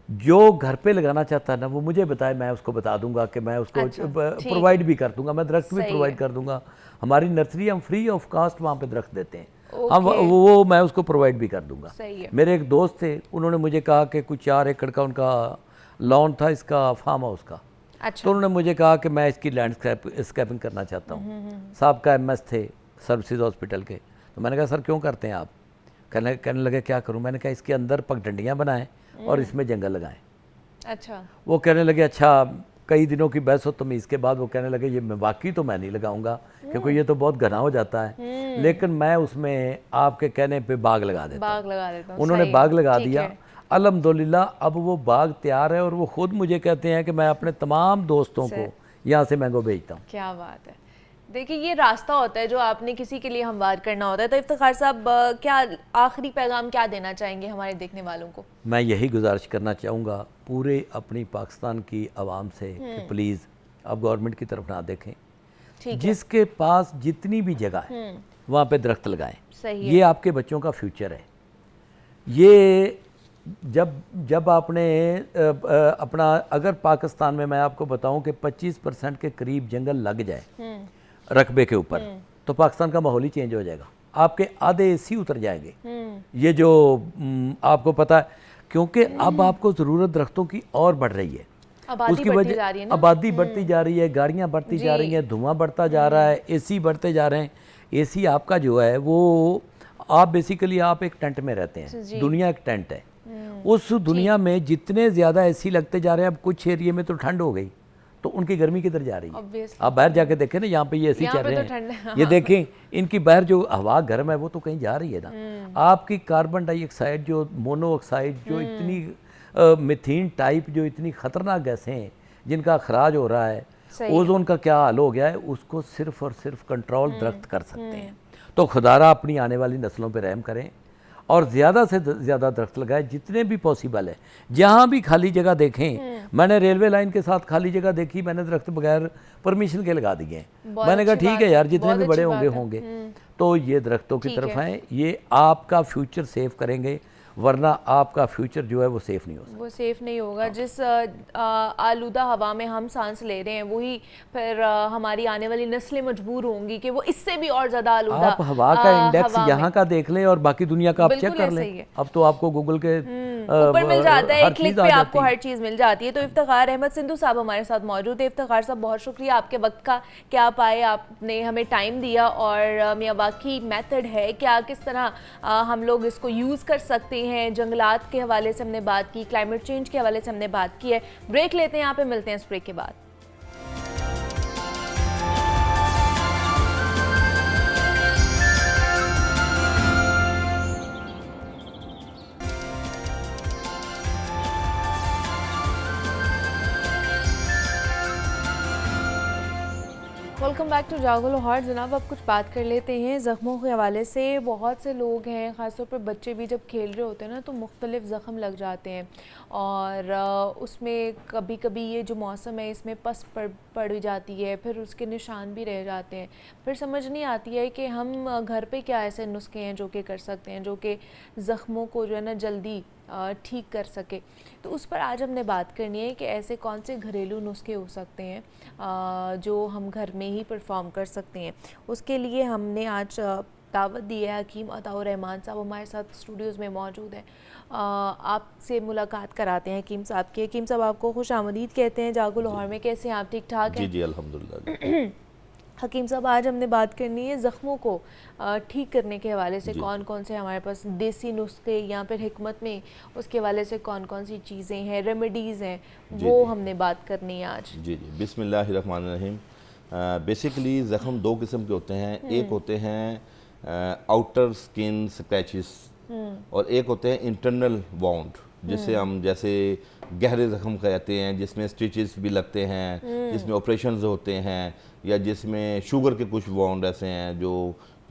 जो घर पे लगाना चाहता है ना वो मुझे बताए, मैं उसको बता दूंगा कि मैं उसको प्रोवाइड भी कर दूंगा, मैं दरख्त भी प्रोवाइड कर दूंगा। हमारी नर्सरी हम फ्री ऑफ कास्ट वहाँ पे दरख्त देते हैं, हम वो मैं उसको प्रोवाइड भी कर दूंगा। सही है। मेरे एक दोस्त थे, उन्होंने मुझे कहा कि कुछ 4 एकड़ का उनका लॉन था, इसका फार्म हाउस का। अच्छा। तो उन्होंने मुझे कहा कि मैं इसकी लैंडस्केपिंग करना चाहता हूँ। साहब का MS थे सर्विसेज हॉस्पिटल के। तो मैंने कहा सर क्यों करते हैं आप? कहने लगे क्या करूँ? मैंने कहा इसके अंदर पगडंडियाँ बनाएं और इसमें जंगल लगाएं। अच्छा। वो कहने लगे अच्छा। कई दिनों की बहस हो तमीज़ के बाद वो कहने लगे ये मैं वाकई तो मैं नहीं लगाऊंगा, क्योंकि ये तो बहुत घना हो जाता है, लेकिन मैं उसमें आपके कहने पे बाग लगा देता हूं। बाग लगा देता हूं। उन्होंने सही बाग है, लगा ठीक दिया। है। अल्हम्दुलिल्लाह अब वो बाग तैयार है, और वो खुद मुझे कहते हैं कि मैं अपने तमाम दोस्तों को यहाँ से मैंगो भेजता हूँ। क्या बात है। देखिए ये रास्ता होता है जो आपने किसी के लिए हमवार करना होता है। तो इफ्तिखार साहब क्या आखिरी पैगाम क्या देना चाहेंगे हमारे देखने वालों को? मैं यही गुजारिश करना चाहूँगा पूरे अपनी पाकिस्तान की आवाम से कि प्लीज़ अब गवर्नमेंट की तरफ ना देखें, जिसके पास जितनी भी जगह है वहाँ पे दरख्त लगाएं। सही है। ये आपके बच्चों का फ्यूचर है। ये जब आपने अपना अगर पाकिस्तान में मैं आपको बताऊं कि 25% के करीब जंगल लग जाए रकबे के ऊपर, तो पाकिस्तान का माहौल ही चेंज हो जाएगा। आपके आधे AC उतर जाएंगे। ये जो आपको पता है, क्योंकि अब आपको ज़रूरत दरख्तों की और बढ़ रही है। उसकी वजह आबादी बढ़ती जा रही है, गाड़ियाँ बढ़ती जा रही हैं, धुआं बढ़ता जा रहा है, AC बढ़ते जा रहे हैं। AC आपका जो है वो आप बेसिकली आप एक टेंट में रहते हैं, दुनिया एक टेंट है। उस दुनिया में जितने ज़्यादा एसी लगते जा रहे हैं, अब कुछ एरिया में तो ठंड हो गई, तो उनकी गर्मी किधर जा रही है? Obviously. आप बाहर जाके देखें ना, यहाँ पे ये एसी चल यहाँ पे रहे तो ठंड है, हैं, ये देखें इनकी बाहर जो हवा गर्म है वो तो कहीं जा रही है ना। आपकी कार्बन डाइऑक्साइड जो मोनोऑक्साइड जो इतनी मिथीन टाइप जो इतनी खतरनाक गैसें हैं जिनका अखराज हो रहा है, ओजोन का क्या हाल हो गया है, उसको सिर्फ और सिर्फ कंट्रोल दरख्त कर सकते हैं। तो खुदारा अपनी आने वाली नस्लों पर रहम करें और ज़्यादा से ज़्यादा दरख्त लगाएं जितने भी पॉसिबल है। जहाँ भी खाली जगह देखें, मैंने रेलवे लाइन के साथ खाली जगह देखी, मैंने दरख्त बगैर परमिशन के लगा दिए हैं। मैंने कहा ठीक है यार, जितने भी बड़े होंगे होंगे, तो ये दरख्तों की तरफ आएँ, ये आपका फ्यूचर सेव करेंगे, वरना आपका फ्यूचर जो है वो सेफ नहीं हो सकता। वो सेफ नहीं होगा। जिस आलूदा हवा में हम सांस ले रहे हैं, वही फिर हमारी आने वाली नस्लें मजबूर होंगी कि वो इससे भी और ज्यादा आलूदा। आप हवा का इंडेक्स यहाँ का देख लें और बाकी दुनिया का आप चेक कर लें। अब तो आपको गूगल के ऊपर मिल जाता है, एक क्लिक पे आपको हर चीज मिल जाती है। तो इफ्तिखार अहमद सिंधु साहब हमारे साथ मौजूद है। इफ्तिखार साहब, बहुत शुक्रिया आपके वक्त का कि आप आए, आपने हमें टाइम दिया और मियावाकी मेथड है क्या, किस तरह हम लोग इसको यूज कर सकते हैं। जंगलात के हवाले से हमने बात की, क्लाइमेट चेंज के हवाले से हमने बात की है। ब्रेक लेते हैं, यहाँ पे मिलते हैं इस ब्रेक के बाद। वेलकम बैक टू जागो लाहौर। जनाब, अब कुछ बात कर लेते हैं ज़ख्मों के हवाले से। बहुत से लोग हैं, ख़ासतौर पर बच्चे भी, जब खेल रहे होते हैं ना तो मुख्तलिफ ज़ख्म लग जाते हैं और उसमें कभी कभी ये जो मौसम है इसमें पस पड़ जाती है, फिर उसके निशान भी रह जाते हैं। फिर समझ नहीं आती है कि हम घर पे क्या ऐसे नुस्खे हैं जो कि कर सकते हैं जो कि ज़ख्मों को जो है ना जल्दी ठीक कर सके। तो उस पर आज हमने बात करनी है कि ऐसे कौन से घरेलू नुस्खे हो सकते हैं जो हम घर में ही परफॉर्म कर सकते हैं। उसके लिए हमने आज दावत दी है। हकीम अताउर रहमान साहब हमारे साथ स्टूडियोज़ में मौजूद हैं। आपसे मुलाकात कराते हैं हकीम साहब की। हकीम साहब, आपको खुश आमदीद कहते हैं जागो लाहौर में। कैसे हैं आप? ठीक ठाक हैं? जी अल्हम्दुलिल्लाह। हकीम साहब, आज हमने बात करनी है ज़ख्मों को ठीक करने के हवाले से कौन कौन से हमारे पास देसी नुस्खे या फिर हिकमत में उसके हवाले से कौन कौन सी चीज़ें हैं, रेमेडीज़ हैं, वो हमने बात करनी है आज। जी बिस्मिल्लाहिर्रहमानिर्रहीम। बेसिकली ज़ख्म दो किस्म के होते हैं। एक होते हैं आउटर स्किन स्क्रैचेस और एक होते हैं इंटरनल वाउंड, जिसे हम जैसे गहरे ज़ख्म कहते हैं, जिसमें स्टिचेस भी लगते हैं, जिसमें ऑपरेशंस होते हैं, या जिसमें शुगर के कुछ वाउंड ऐसे हैं जो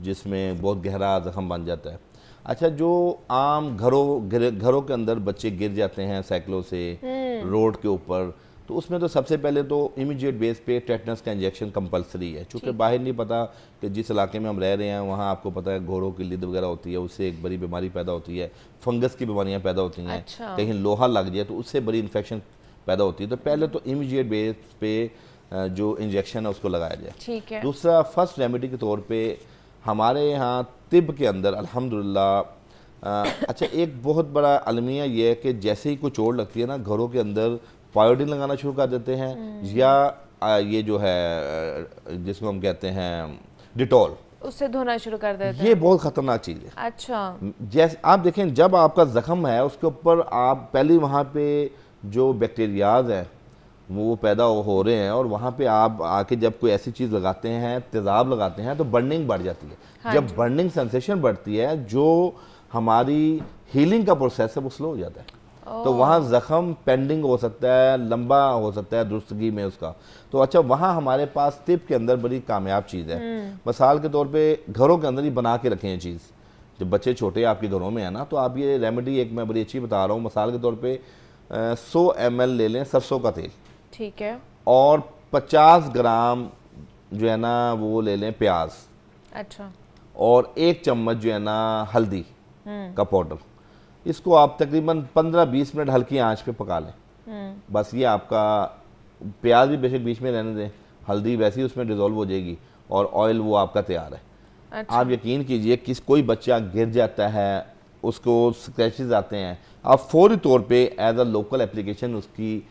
जिसमें बहुत गहरा ज़ख्म बन जाता है। अच्छा, जो आम घरों के अंदर बच्चे गिर जाते हैं साइकिलों से रोड के ऊपर, तो उसमें तो सबसे पहले तो इमीडिएट बेस पे टेटनस का इंजेक्शन कंपलसरी है। चूँकि बाहर नहीं पता कि जिस इलाके में हम रह रहे हैं वहाँ आपको पता है घोड़ों की लिद वगैरह होती है, उससे एक बड़ी बीमारी पैदा होती है, फंगस की बीमारियाँ पैदा होती हैं। अच्छा। कहीं लोहा लग जाए तो उससे बड़ी इन्फेक्शन पैदा होती है। तो पहले तो इमीडिएट बेस पे जो इंजेक्शन है उसको लगाया जाए। ठीक है। दूसरा, फर्स्ट रेमेडी के तौर पे हमारे यहाँ तिब के अंदर अल्हम्दुलिल्लाह अच्छा एक बहुत बड़ा अलमिया ये है कि जैसे ही कोई चोट लगती है ना, घरों के अंदर पायोडीन लगाना शुरू कर देते हैं, या ये जो है जिसको हम कहते हैं डिटॉल, उससे धोना शुरू कर देते हैं। ये बहुत ख़तरनाक चीज़ है। अच्छा। जैसे आप देखें, जब आपका ज़ख्म है उसके ऊपर आप पहले वहाँ पे जो बैक्टीरियाज हैं वो पैदा हो रहे हैं, और वहाँ पे आप आके जब कोई ऐसी चीज़ लगाते हैं, तेज़ाब लगाते हैं, तो बर्निंग बढ़ जाती है। हाँ, जब बर्निंग सेंसेशन बढ़ती है, जो हमारी हीलिंग का प्रोसेस है वो स्लो हो जाता है। तो वहाँ ज़ख्म पेंडिंग हो सकता है, लंबा हो सकता है दुरुस्तगी में उसका। तो अच्छा, वहाँ हमारे पास तिब के अंदर बड़ी कामयाब चीज़ है। मिसाल के तौर पे घरों के अंदर ही बना के रखें ये चीज़। जब बच्चे छोटे आपके घरों में है ना, तो आप ये रेमेडी एक मैं बड़ी अच्छी बता रहा हूँ। मिसाल के तौर पे 100 ml ले लें सरसों का तेल, ठीक है, और 50 ग्राम जो है ना वो ले लें प्याज, अच्छा, और 1 चम्मच जो है ना हल्दी का पाउडर। इसको आप तकरीबन 15-20 मिनट हल्की आंच पे पका लें। बस ये आपका प्याज भी बेशक बीच में रहने दें, हल्दी वैसे ही उसमें डिज़ोल्व हो जाएगी, और ऑयल वो आपका तैयार है। अच्छा। आप यकीन कीजिए कि कोई बच्चा गिर जाता है, उसको स्क्रैचेस आते हैं, आप फौरी तौर पे एज अ लोकल एप्लीकेशन उसकी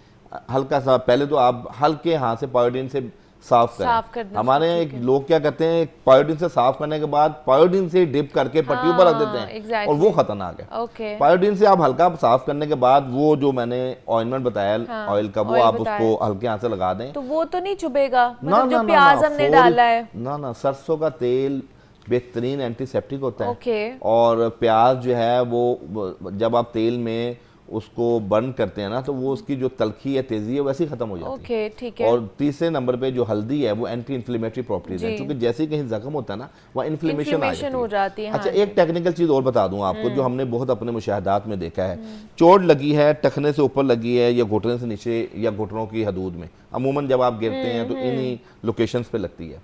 हल्का सा, पहले तो आप हल्के हाथ से पायोडीन से साफ साफ करें। करना हमारे यहाँ एक लोग क्या करते हैं, पायोडीन से साफ करने के बाद पायोडीन से डिप करके पट्टियों पर रख देते हैं exactly. और वो खतरनाक है। ओके पायोडीन से आप हल्का साफ करने के बाद वो जो मैंने ऑइंटमेंट बताया ऑयल का, वो ऑयल आप बताया। उसको हल्के हाथ से लगा दें। तो वो तो नहीं चुभेगा, ना मतलब जो ना प्याज हमने डाला है। ना सरसों का तेल बेहतरीन एंटीसेप्टिक होता है। ओके। और प्याज जो है वो जब आप तेल में उसको बर्न करते हैं ना, तो वो उसकी जो तलखी है, तेजी है, वैसे ही खत्म हो जाती है। ओके ठीक है। और तीसरे नंबर पे जो हल्दी है वो एंटी इन्फ्लेमेटरी प्रॉपर्टीज है, क्योंकि जैसे ही कहीं जख्म होता है ना, वहाँ इन्फ्लेमेशन हो जाती है। अच्छा, एक टेक्निकल चीज और बता दूं आपको, जो हमने बहुत अपने मुशाहदात में देखा है। चोट लगी है, टखने से ऊपर लगी है या घुटने से नीचे या घुटनों की हदूद में, अमूमन जब आप गिरते हैं तो इन्हीं लोकेशंस पे लगती है।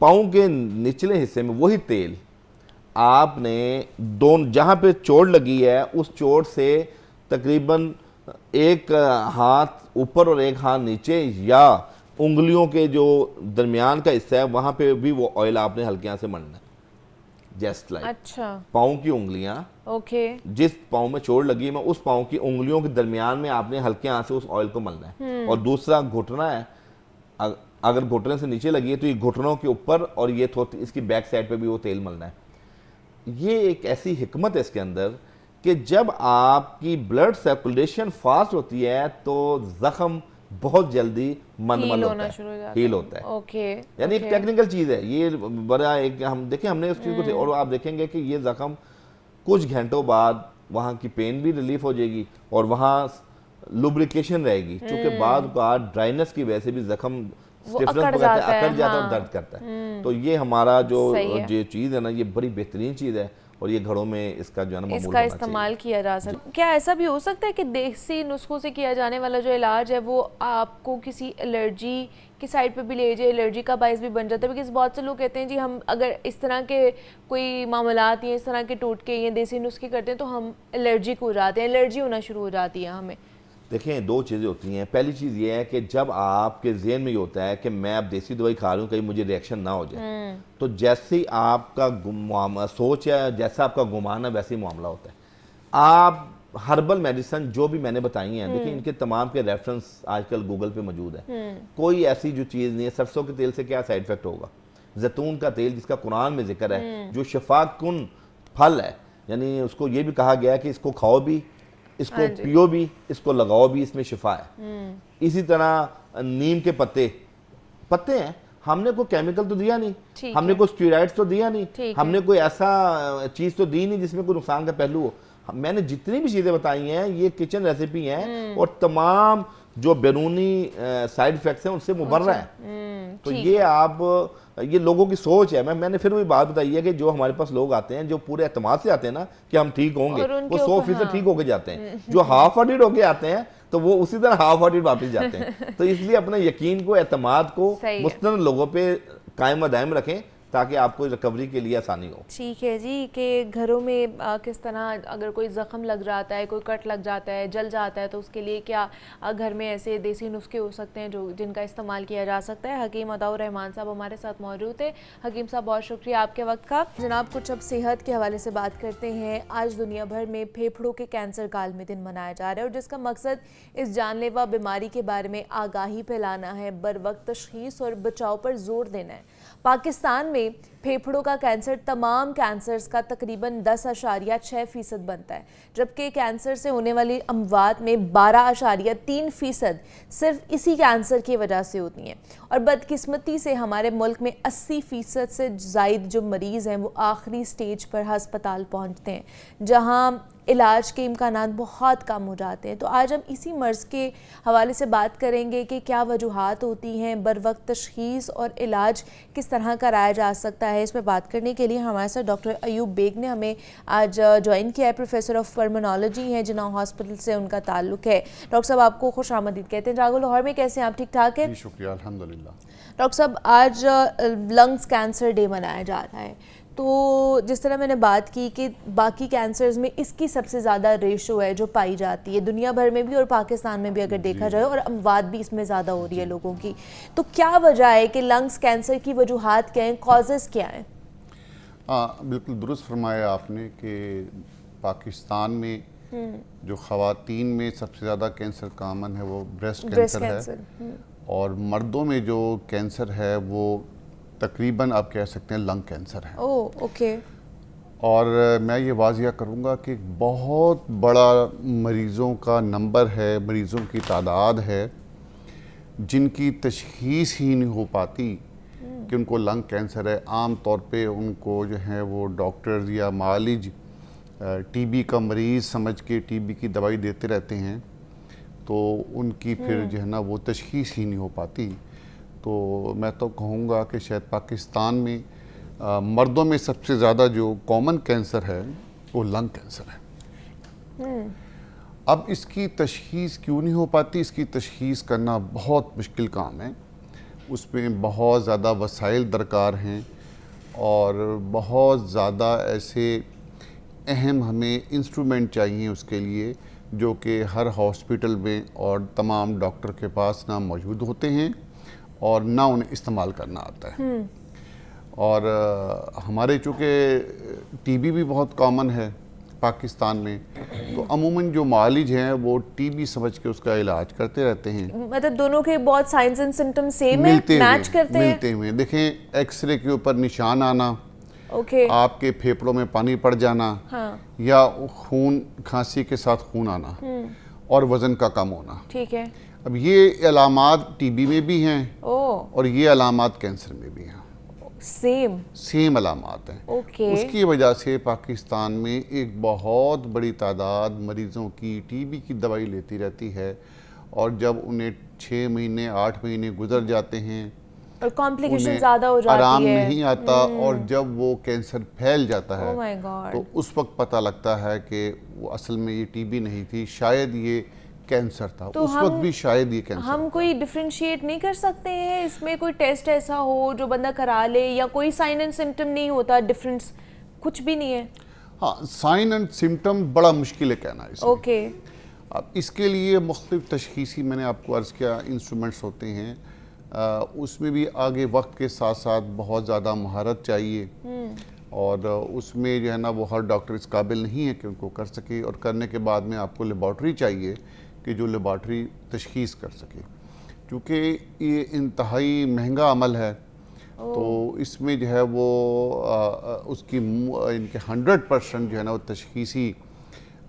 पाँव के निचले हिस्से में वही तेल आपने जहाँ पे चोट लगी है उस चोट से तकरीबन एक हाथ ऊपर और एक हाथ नीचे या उंगलियों के जो दरमियान का हिस्सा है वहाँ पे भी वो ऑयल आपने हल्के हाथ से मलना है, जस्ट लाइक। अच्छा। पाँव की उंगलियां, ओके। जिस पाँव में चोट लगी है उस पाँव की उंगलियों के दरमियान में आपने हल्के हाथ से उस ऑयल को मलना है। और दूसरा घुटना है, अगर घुटने से नीचे लगी है तो ये घुटनों के ऊपर और ये इसकी बैक साइड पे भी वो तेल मलना है। ये एक ऐसी हिकमत है इसके अंदर कि जब आपकी ब्लड सर्कुलेशन फास्ट होती है तो जख्म बहुत जल्दी मनमल होता है, हील होता है। ओके। यानी एक टेक्निकल चीज है ये, बड़ा एक हम देखें, हमने उस चीज को और आप देखेंगे कि ये जख्म कुछ घंटों बाद वहाँ की पेन भी रिलीफ हो जाएगी और वहाँ लुब्रिकेशन रहेगी, क्योंकि बाद का ड्राइनेस की वजह से भी जख्म स्टिफनेस अकड़ जाता है और दर्द करता है। तो ये हमारा जो चीज़ है ना, ये बड़ी बेहतरीन चीज़ है और ये घरों में इसका जो है ना इसका इस्तेमाल किया जा सकता है। क्या ऐसा भी हो सकता है कि देसी नुस्खों से किया जाने वाला जो इलाज है वो आपको किसी एलर्जी की साइड पे भी ले जाए, एलर्जी का बायस भी बन जाता है? बिकॉज बहुत से लोग कहते हैं जी हम अगर इस तरह के कोई मामलात या इस तरह के टोटके या देसी नुस्खे करते हैं तो हम एलर्जी को हो जाते हैं, एलर्जी होना शुरू हो जाती है हमें। देखें, दो चीज़ें होती हैं। पहली चीज़ ये है कि जब आपके जहन में ये होता है कि मैं अब देसी दवाई खा रहा हूँ कहीं मुझे रिएक्शन ना हो जाए, तो जैसे ही आपका सोच है, जैसा आपका गुमान है, वैसे ही मामला होता है। आप हर्बल मेडिसिन जो भी मैंने बताई हैं, देखिए इनके तमाम के रेफरेंस आजकल गूगल पे मौजूद है। कोई ऐसी जो चीज़ नहीं है। सरसों के तेल से क्या साइड इफेक्ट होगा? जैतून का तेल जिसका कुरान में जिक्र है, जो शफा कुन फल है, यानी उसको ये भी कहा गया है कि इसको खाओ भी, इसको पियो भी, इसको लगाओ भी, इसमें शिफा है। इसी तरह नीम के पत्ते हैं, हमने कोई केमिकल तो दिया नहीं, हमने कोई स्टेरॉइड्स तो दिया नहीं, हमने कोई ऐसा चीज तो दी नहीं जिसमें कोई नुकसान का पहलू हो। मैंने जितनी भी चीजें बताई हैं ये किचन रेसिपी हैं और तमाम जो बैरूनी साइड इफेक्ट्स हैं उनसे मुबर्रा है। तो ये लोगों की सोच है। मैंने फिर वही बात बताई है कि जो हमारे पास लोग आते हैं जो पूरे एतमाद से आते हैं ना कि हम ठीक होंगे, वो 100% ठीक होके जाते हैं। जो हाफ हार्टेड होके आते हैं तो वो उसी तरह हाफ हार्टेड वापस जाते हैं। तो इसलिए अपने यकीन को, एतमाद को मुस्तनद लोगों पे कायम दायम रखें ताकि आपको रिकवरी के लिए आसानी हो। ठीक है जी। कि घरों में किस तरह अगर कोई ज़ख़म लग जाता है, कोई कट लग जाता है, जल जाता है, तो उसके लिए क्या घर में ऐसे देसी नुस्खे हो सकते हैं जो जिनका इस्तेमाल किया जा सकता है? हकीम अताउर रहमान साहब हमारे साथ मौजूद थे। हकीम साहब बहुत शुक्रिया आपके वक्त का। जनाब, कुछ अब सेहत के हवाले से बात करते हैं। आज दुनिया भर में फेफड़ों के कैंसर का आलमी दिन मनाया जा रहा है और जिसका मकसद इस जानलेवा बीमारी के बारे में आगाही फैलाना है, बर वक्त तशख़ीस और बचाव पर जोर देना है। पाकिस्तान में फेफड़ों का कैंसर तमाम कैंसर्स का तकरीबन 10.6% बनता है, जबकि कैंसर से होने वाली अमवात में 12.3% सिर्फ इसी कैंसर की वजह से होती हैं। और बदकिस्मती से हमारे मुल्क में 80% से ज़ायद जो मरीज़ हैं वो आखिरी स्टेज पर हस्पताल पहुंचते हैं, जहां इलाज के इम्कानात बहुत कम हो जाते हैं। तो आज हम इसी मर्ज़ के हवाले से बात करेंगे कि क्या वजूहात होती हैं, बर वक्त तशख़ीस और इलाज किस तरह कराया जा सकता है। इस पर बात करने के लिए हमारे साथ डॉक्टर अयूब बेग ने हमें आज ज्वाइन किया है। प्रोफेसर ऑफ पल्मोनोलॉजी हैं, जिन्ना हॉस्पिटल से उनका ताल्लुक़ है। डॉक्टर साहब, आपको खुश आमदीद कहते हैं। जागो लाहौर में कैसे हैं आप? ठीक ठाक है? शुक्रिया, अल्हम्दुलिल्लाह। डॉक्टर साहब, आज लंग्स कैंसर डे मनाया जा रहा है, तो जिस तरह मैंने बात की कि बाकी कैंसर्स में इसकी सबसे ज़्यादा रेशो है जो पाई जाती है दुनिया भर में भी और पाकिस्तान में भी अगर देखा जाए, और अमवात भी इसमें ज़्यादा हो रही है लोगों की, तो क्या वजह है कि लंग्स कैंसर की वजूहात क्या हैं, कॉजेज़ क्या हैं? बिल्कुल दुरुस्त फरमाया आपने कि पाकिस्तान में जो ख़वातीन में सबसे ज़्यादा कैंसर कामन है वो ब्रेस्ट ब्रेस्ट कैंसर है, कैंसर। और मर्दों में जो कैंसर है वो तकरीबन आप कह सकते हैं लंग कैंसर है। Oh okay. और मैं ये वाजिया करूँगा कि बहुत बड़ा मरीज़ों का नंबर है, मरीज़ों की तादाद है जिनकी तशख़ीस ही नहीं हो पाती कि उनको लंग कैंसर है। आम तौर पे उनको जो है वो डॉक्टर्स या मालिज टीबी का मरीज़ समझ के टीबी की दवाई देते रहते हैं, तो उनकी फिर जो है ना वो तशख़ीस ही नहीं हो पाती। तो मैं तो कहूँगा कि शायद पाकिस्तान में मर्दों में सबसे ज़्यादा जो कॉमन कैंसर है वो लंग कैंसर है। अब इसकी तशख़ीस क्यों नहीं हो पाती? इसकी तशख़ीस करना बहुत मुश्किल काम है, उसमें बहुत ज़्यादा वसाइल दरकार हैं और बहुत ज़्यादा ऐसे अहम हमें इंस्ट्रूमेंट चाहिए उसके लिए, जो कि हर हॉस्पिटल में और तमाम डॉक्टर के पास ना मौजूद होते हैं और ना उन्हें इस्तेमाल करना आता है। और हमारे चूँकि टीबी भी बहुत कॉमन है पाकिस्तान में, तो अमूमन जो मालिज हैं वो टीबी समझ के उसका इलाज करते रहते हैं। मतलब दोनों के बहुत साइंस एंड सिम्टम्स सेम है, मैच करते हैं। मिलते हुए देखें, एक्सरे के ऊपर निशान आना, ओके। आपके फेफड़ों में पानी पड़ जाना, हाँ। या खून, खांसी के साथ खून आना और वज़न का कम होना। ठीक है। अब ये अलामात टीबी में भी हैं ओह और ये अलामात कैंसर में भी हैं, सेम अलामात हैं। ओके। उसकी वजह से पाकिस्तान में एक बहुत बड़ी तादाद मरीज़ों की टीबी की दवाई लेती रहती है, और जब उन्हें 6 महीने 8 महीने गुजर जाते हैं और कॉम्प्लिकेशन उन्हें ज़्यादा हो जाती आराम है। नहीं आता, और जब वो कैंसर फैल जाता है ओह माय गॉड। तो उस वक्त पता लगता है कि वो असल में ये टीबी नहीं थी, शायद ये कैंसर था। तो उस वक्त भी शायद ये कैंसर हम कोई डिफरेंशिएट नहीं कर सकते हैं इसमें? कोई टेस्ट ऐसा हो जो बंदा करा ले, या कोई साइन एंड सिम्टम नहीं होता, डिफरेंस कुछ भी नहीं है? हाँ, साइन एंड सिम्टम बड़ा मुश्किल है कहना इसमें। ओके। अब इसके लिए मुख्तलिफ तशख़ीसी, मैंने आपको अर्ज़ किया, इंस्ट्रूमेंट्स होते हैं। उसमें भी आगे वक्त के साथ साथ बहुत ज़्यादा महारत चाहिए, और उसमें जो है ना वो हर डॉक्टर इस काबिल नहीं है कि उनको कर सके, और करने के बाद में आपको लेबॉर्ट्री चाहिए कि जो लेबॉर्ट्री तशख़ीस कर सके। क्योंकि ये इंतहाई महंगा अमल है, तो इसमें जो है वो उसकी इनके 100% जो है ना वो तशख़ीसी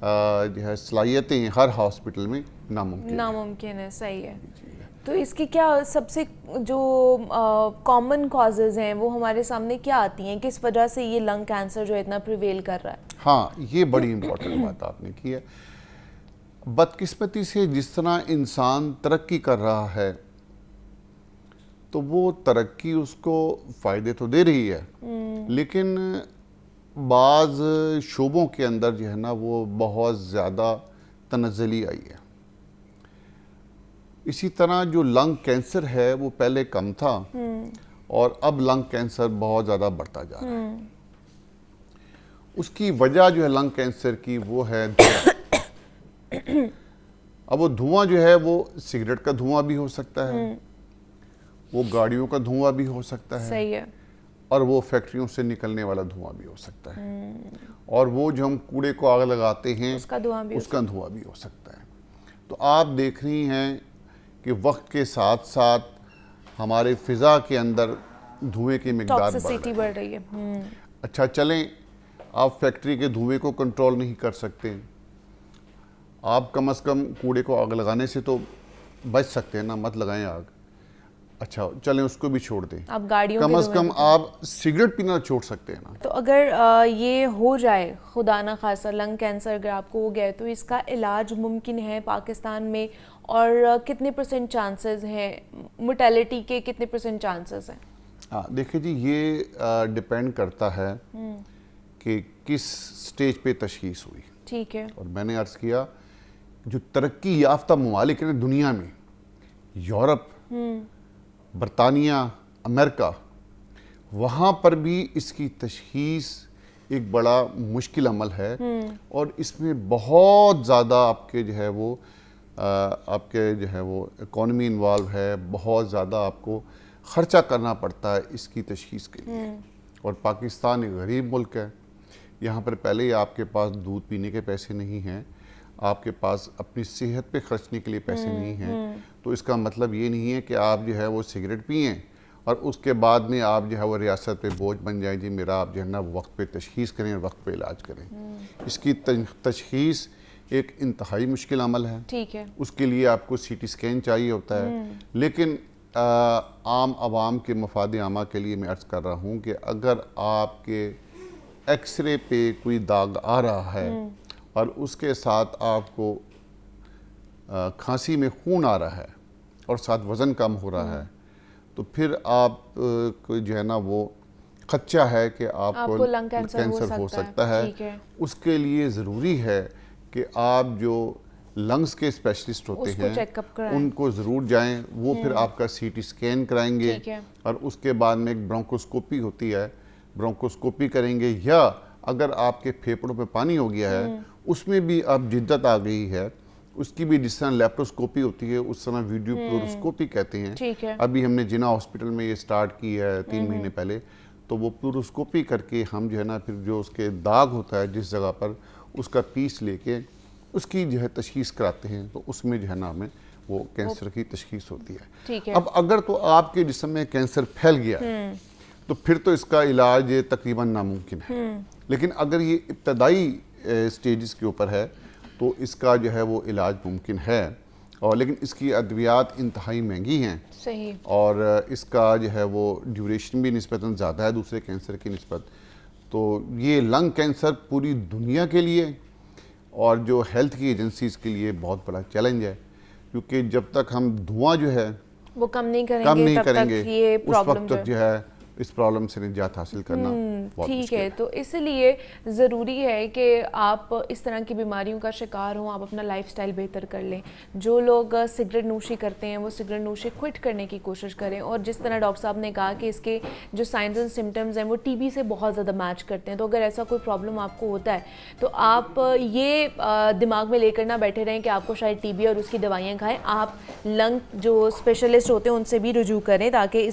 जो है सलाहियतें हर हॉस्पिटल में नामुमकिन है। सही है। तो इसकी क्या सबसे जो कॉमन कॉजेज़ हैं वो हमारे सामने क्या आती हैं? किस वजह से ये लंग कैंसर जो इतना प्रिवेल कर रहा है? हाँ, ये बड़ी इम्पोर्टेंट बात आपने की है। बदकिस्मती से जिस तरह इंसान तरक्की कर रहा है, तो वो तरक्की उसको फ़ायदे तो दे रही है, लेकिन बाज़ शोबों के अंदर जो है ना वो बहुत ज़्यादा तनज़्ज़ुली आई है। इसी तरह जो लंग कैंसर है वो पहले कम था, और अब लंग कैंसर बहुत ज़्यादा बढ़ता जा रहा है। उसकी वजह जो है लंग कैंसर की वो है धुआं। अब वो धुआं जो है वो सिगरेट का धुआं भी हो सकता है, वो गाड़ियों का धुआं भी हो सकता है, सही है, और वो फैक्ट्रियों से निकलने वाला धुआं भी हो सकता है, और वो जो हम कूड़े को आग लगाते हैं उसका धुआं भी हो सकता है। तो आप देख रही हैं कि वक्त के साथ साथ हमारे फिज़ा के अंदर धुएं की मिकदार बढ़ रही है। अच्छा, चलें, आप फैक्ट्री के धुएं को कंट्रोल नहीं कर सकते, आप कम से कम कूड़े को आग लगाने से तो बच सकते हैं ना, मत लगाएं आग। अच्छा, चलें उसको भी छोड़ दें, आप गाड़ियों कम से कम आप सिगरेट पीना छोड़ सकते हैं ना। तो अगर ये हो जाए, खुदा ना खासा लंग कैंसर अगर आपको हो गया, तो इसका इलाज मुमकिन है पाकिस्तान में? और कितने % चांसेस हैं मोर्टेलिटी के, कितने % चांसेस हैं? हाँ, देखिए जी, ये डिपेंड करता है कि किस स्टेज पे तशख़ीस हुई। ठीक है। और मैंने अर्ज़ किया, जो तरक्की याफ्ता ममालिक है दुनिया में, यूरोप, बरतानिया, अमेरिका, वहाँ पर भी इसकी तशख़ीस एक बड़ा मुश्किल अमल है, और इसमें बहुत ज़्यादा आपके जो है वो इकॉनमी इन्वॉल्व है, बहुत ज़्यादा आपको ख़र्चा करना पड़ता है इसकी तशख़ीस के लिए। और पाकिस्तान एक गरीब मुल्क है, यहाँ पर पहले ही आपके पास दूध पीने के पैसे नहीं हैं, आपके पास अपनी सेहत पे खर्चने के लिए पैसे नहीं हैं, तो इसका मतलब ये नहीं है कि आप जो है वो सिगरेट पिएं और उसके बाद में आप जो है वो रियासत पे बोझ बन जाएं। जी मेरा आप जो है ना वक्त पे तशख़ीस करें और वक्त पे इलाज करें। इसकी तशख़ीस एक इंतहाई मुश्किल अमल है। ठीक है। उसके लिए आपको CT स्कैन चाहिए होता है। लेकिन आम आवाम के मफाद आमा के लिए मैं अर्ज़ कर रहा हूँ कि अगर आपके एक्सरे पे कोई दाग आ रहा है और उसके साथ आपको खांसी में खून आ रहा है और साथ वज़न कम हो रहा है, तो फिर आप को जो है ना वो खदशा है कि आपको लंग कैंसर हो सकता है। ठीक है। उसके लिए ज़रूरी है कि आप जो लंग्स के स्पेशलिस्ट होते हैं चेकअप कराएं। उनको ज़रूर जाएं। वो फिर आपका CT स्कैन कराएंगे और उसके बाद में एक ब्रोंकोस्कोपी होती है, ब्रोंकोस्कोपी करेंगे। या अगर आपके फेफड़ों पे पानी हो गया है, उसमें भी अब जिद्दत आ गई है, उसकी भी जिस तरह लेप्रोस्कोपी होती है उस तरह वीडियो प्लोरोस्कोपी कहते हैं। ठीक है। अभी हमने जिना हॉस्पिटल में ये स्टार्ट की है 3 महीने पहले। तो वो प्लोरोस्कोपी करके हम जो है ना फिर जो उसके दाग होता है जिस जगह पर, उसका पीस लेके उसकी जो है तशख़ीस कराते हैं। तो उसमें जो है ना हमें वो कैंसर की तशख़ीस होती है। ठीक है। अब अगर तो आपके जिस्म में कैंसर फैल गया तो फिर तो इसका इलाज तकरीबन नामुमकिन है। लेकिन अगर ये इब्तदाई स्टेजेस के ऊपर है तो इसका जो है वो इलाज मुमकिन है। और लेकिन इसकी अद्वियात इंतहाई महंगी हैं। सही। और इसका जो है वो ड्यूरेशन भी निस्बतन ज़्यादा है दूसरे कैंसर की निस्बत। तो ये लंग कैंसर पूरी दुनिया के लिए और जो हेल्थ की एजेंसीज़ के लिए बहुत बड़ा चैलेंज है, क्योंकि जब तक हम धुआं जो है वो कम नहीं करेंगे तब तक ये उस प्रॉब्लम वक्त तक जो है इस प्रॉब्लम से निजात हासिल करना बहुत ठीक मुश्किल है। तो इसलिए ज़रूरी है कि आप इस तरह की बीमारियों का शिकार हों, आप अपना लाइफस्टाइल बेहतर कर लें। जो लोग सिगरेट नोशी करते हैं वो सिगरेट नोशी क्विट करने की कोशिश करें। और जिस तरह डॉक्टर साहब ने कहा कि इसके जो साइंस एंड सिम्टम्स हैं वो TB से बहुत ज़्यादा मैच करते हैं। तो अगर ऐसा कोई प्रॉब्लम आपको होता है तो आप ये दिमाग में लेकर ना बैठे रहें कि आपको शायद TB और उसकी दवाइयाँ खाएँ। आप लंग जो स्पेशलिस्ट होते हैं उनसे भी रुजू करें ताकि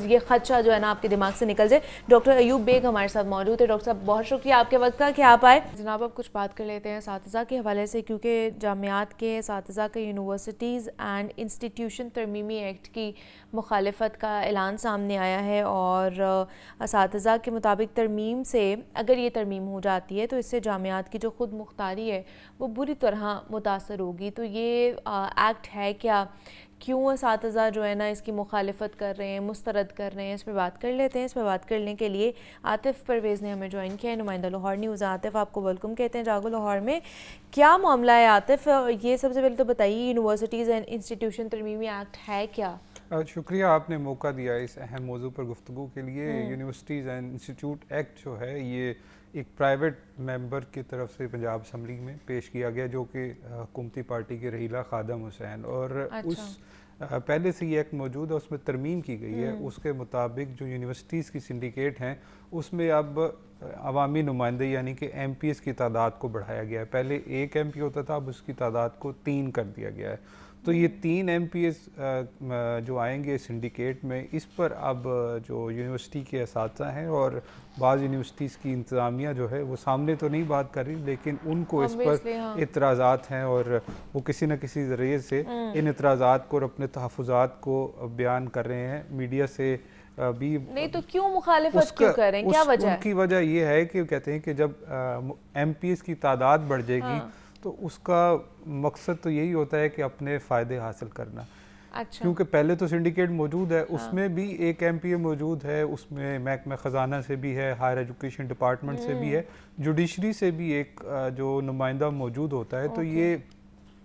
ये खदशा जो है ना आपके दिमाग से निकल जाए। डॉक्टर अयूब बेग हमारे साथ मौजूद है। डॉक्टर साहब बहुत शुक्रिया आपके वक्त का कि आप आए। जनाब अब कुछ बात कर लेते हैं असातिज़ा के हवाले से, क्योंकि जामियात के असातिज़ा के यूनिवर्सिटीज़ एंड इंस्टीट्यूशन तरमीमी एक्ट की मुखालफत का ऐलान सामने आया है। और असातिज़ा के मुताबिक तरमीम से अगर ये तरमीम हो जाती है तो इससे जामियात की जो खुद मुख्तारी है वो बुरी तरह मुतासर होगी। तो ये एक्ट है क्या, क्यों असातिज़ा जो है ना इसकी मुखालिफत कर रहे हैं, मुस्तरद कर रहे हैं, इस पर बात कर लेते हैं। इस पर बात करने के लिए आतिफ़ परवेज़ ने हमें ज्वाइन किया है, नुमाइंदा लाहौर न्यूज़। आतिफ़ आपको वेलकम कहते हैं जागो लाहौर में। क्या मामला है आतिफ़, ये सबसे पहले तो बताइए यूनिवर्सिटीज़ एंड इंस्टीट्यूशन तरमीमी एक्ट है क्या? शुक्रिया आपने मौका दिया इस अहम मौजू पर गुफ्तगू के लिए। यूनिवर्सिटीज़ एंड इंस्टीट्यूट एक्ट जो है ये एक प्राइवेट मेंबर की तरफ से पंजाब असम्बली में पेश किया गया, जो कि हुकूमती पार्टी के रहीला खादम हुसैन और उस पहले से ये एक्ट मौजूद है, उसमें तरमीम की गई है। उसके मुताबिक जो यूनिवर्सिटीज़ की सिंडिकेट हैं उसमें अब अवामी नुमाइंदे यानी कि MPs की तादाद को बढ़ाया गया है। पहले 1 MP होता था, अब उसकी तादाद को 3 कर दिया गया है। तो ये 3 MPs जो आएंगे सिंडिकेट में, इस पर अब जो यूनिवर्सिटी के असातिज़ा हैं और बाज़ यूनिवर्सिटीज़ की इंतज़ामिया जो है वो सामने तो नहीं बात कर रही, लेकिन उनको इस पर इतराज़ात हैं और वो किसी न किसी ज़रिए से इन इतराज़ात को और अपने तहफ़्फ़ुज़ात को बयान कर रहे हैं मीडिया से भी। नहीं तो क्यों मुखालिफत क्यों कर रहे हैं, क्या वजह है? उनकी वजह ये है कि कहते हैं कि जब MPs की तादाद बढ़ जाएगी तो उसका मकसद तो यही होता है कि अपने फ़ायदे हासिल करना। अच्छा। क्योंकि पहले तो सिंडिकेट मौजूद है, उसमें भी 1 MPA मौजूद है, उसमें महकमा ख़जाना से भी है, हायर एजुकेशन डिपार्टमेंट से भी है, जुडिशरी से भी एक जो नुमाइंदा मौजूद होता है। तो ये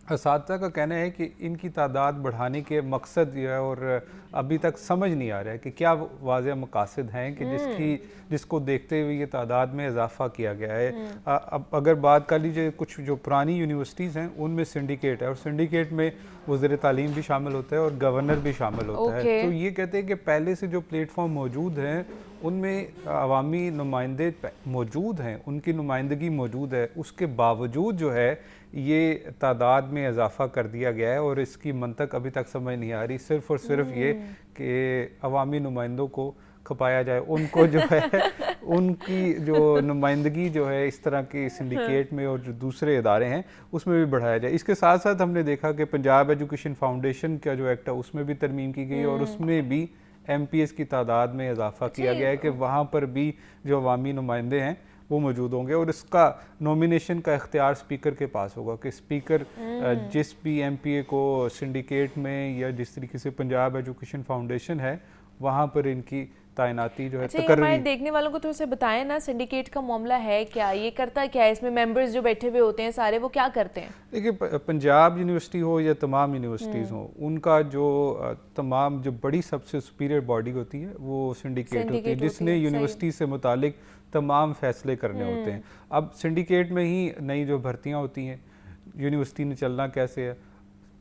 असातिज़ा का कहना है कि इनकी तादाद बढ़ाने के मकसद ये है और अभी तक समझ नहीं आ रहा है कि क्या वाज़ेह मकासद हैं कि जिसको देखते हुए ये तादाद में इजाफा किया गया है। अब अगर बात कर लीजिए कुछ जो पुरानी यूनिवर्सिटीज़ हैं उनमें सिंडिकेट है और सिंडिकेट में वज़ीर तालीम भी शामिल होता है और गवर्नर भी शामिल होता है। तो ये कहते हैं कि पहले से जो प्लेटफॉर्म मौजूद हैं उनमें अवामी नुमाइंदे मौजूद हैं, उनकी नुमाइंदगी मौजूद है, उसके बावजूद जो है ये तादाद में इजाफा कर दिया गया है। और इसकी मंतक अभी तक समझ नहीं आ रही, सिर्फ़ और सिर्फ ये कि अवामी नुमाइंदों को खपाया जाए, उनको जो है उनकी जो नुमाइंदगी जो है इस तरह के सिंडिकेट में और जो दूसरे इदारे हैं उसमें भी बढ़ाया जाए। इसके साथ साथ हमने देखा कि पंजाब एजुकेशन फाउंडेशन का जो एक्ट है उसमें भी तरमीम की गई और उसमें भी MPS की तादाद में इजाफा किया गया है कि वहाँ पर भी जो अवामी नुमाइंदे हैं वो मौजूद होंगे और इसका नॉमिनेशन का इख्तियार स्पीकर के पास होगा कि स्पीकर जिस भी MPA को सिंडिकेट में या जिस तरीके से पंजाब एजुकेशन फाउंडेशन है वहाँ पर इनकी तैनाती जो है अच्छा, हमारे देखने वालों को तो उसे बताएं ना, सिंडिकेट का मामला है क्या, ये करता क्या है, इसमें मेंबर्स जो बैठे हुए होते हैं सारे वो क्या करते हैं? देखिए पंजाब यूनिवर्सिटी हो या तमाम यूनिवर्सिटीज़ हो, उनका जो तमाम जो बड़ी सबसे सुपीरियर बॉडी होती है वो सिंडिकेट होती है जिसने यूनिवर्सिटी से मुतालिक तमाम फैसले करने होते हैं। अब सिंडिकेट में ही नई जो भर्तियाँ होती हैं, यूनिवर्सिटी ने चलना कैसे है,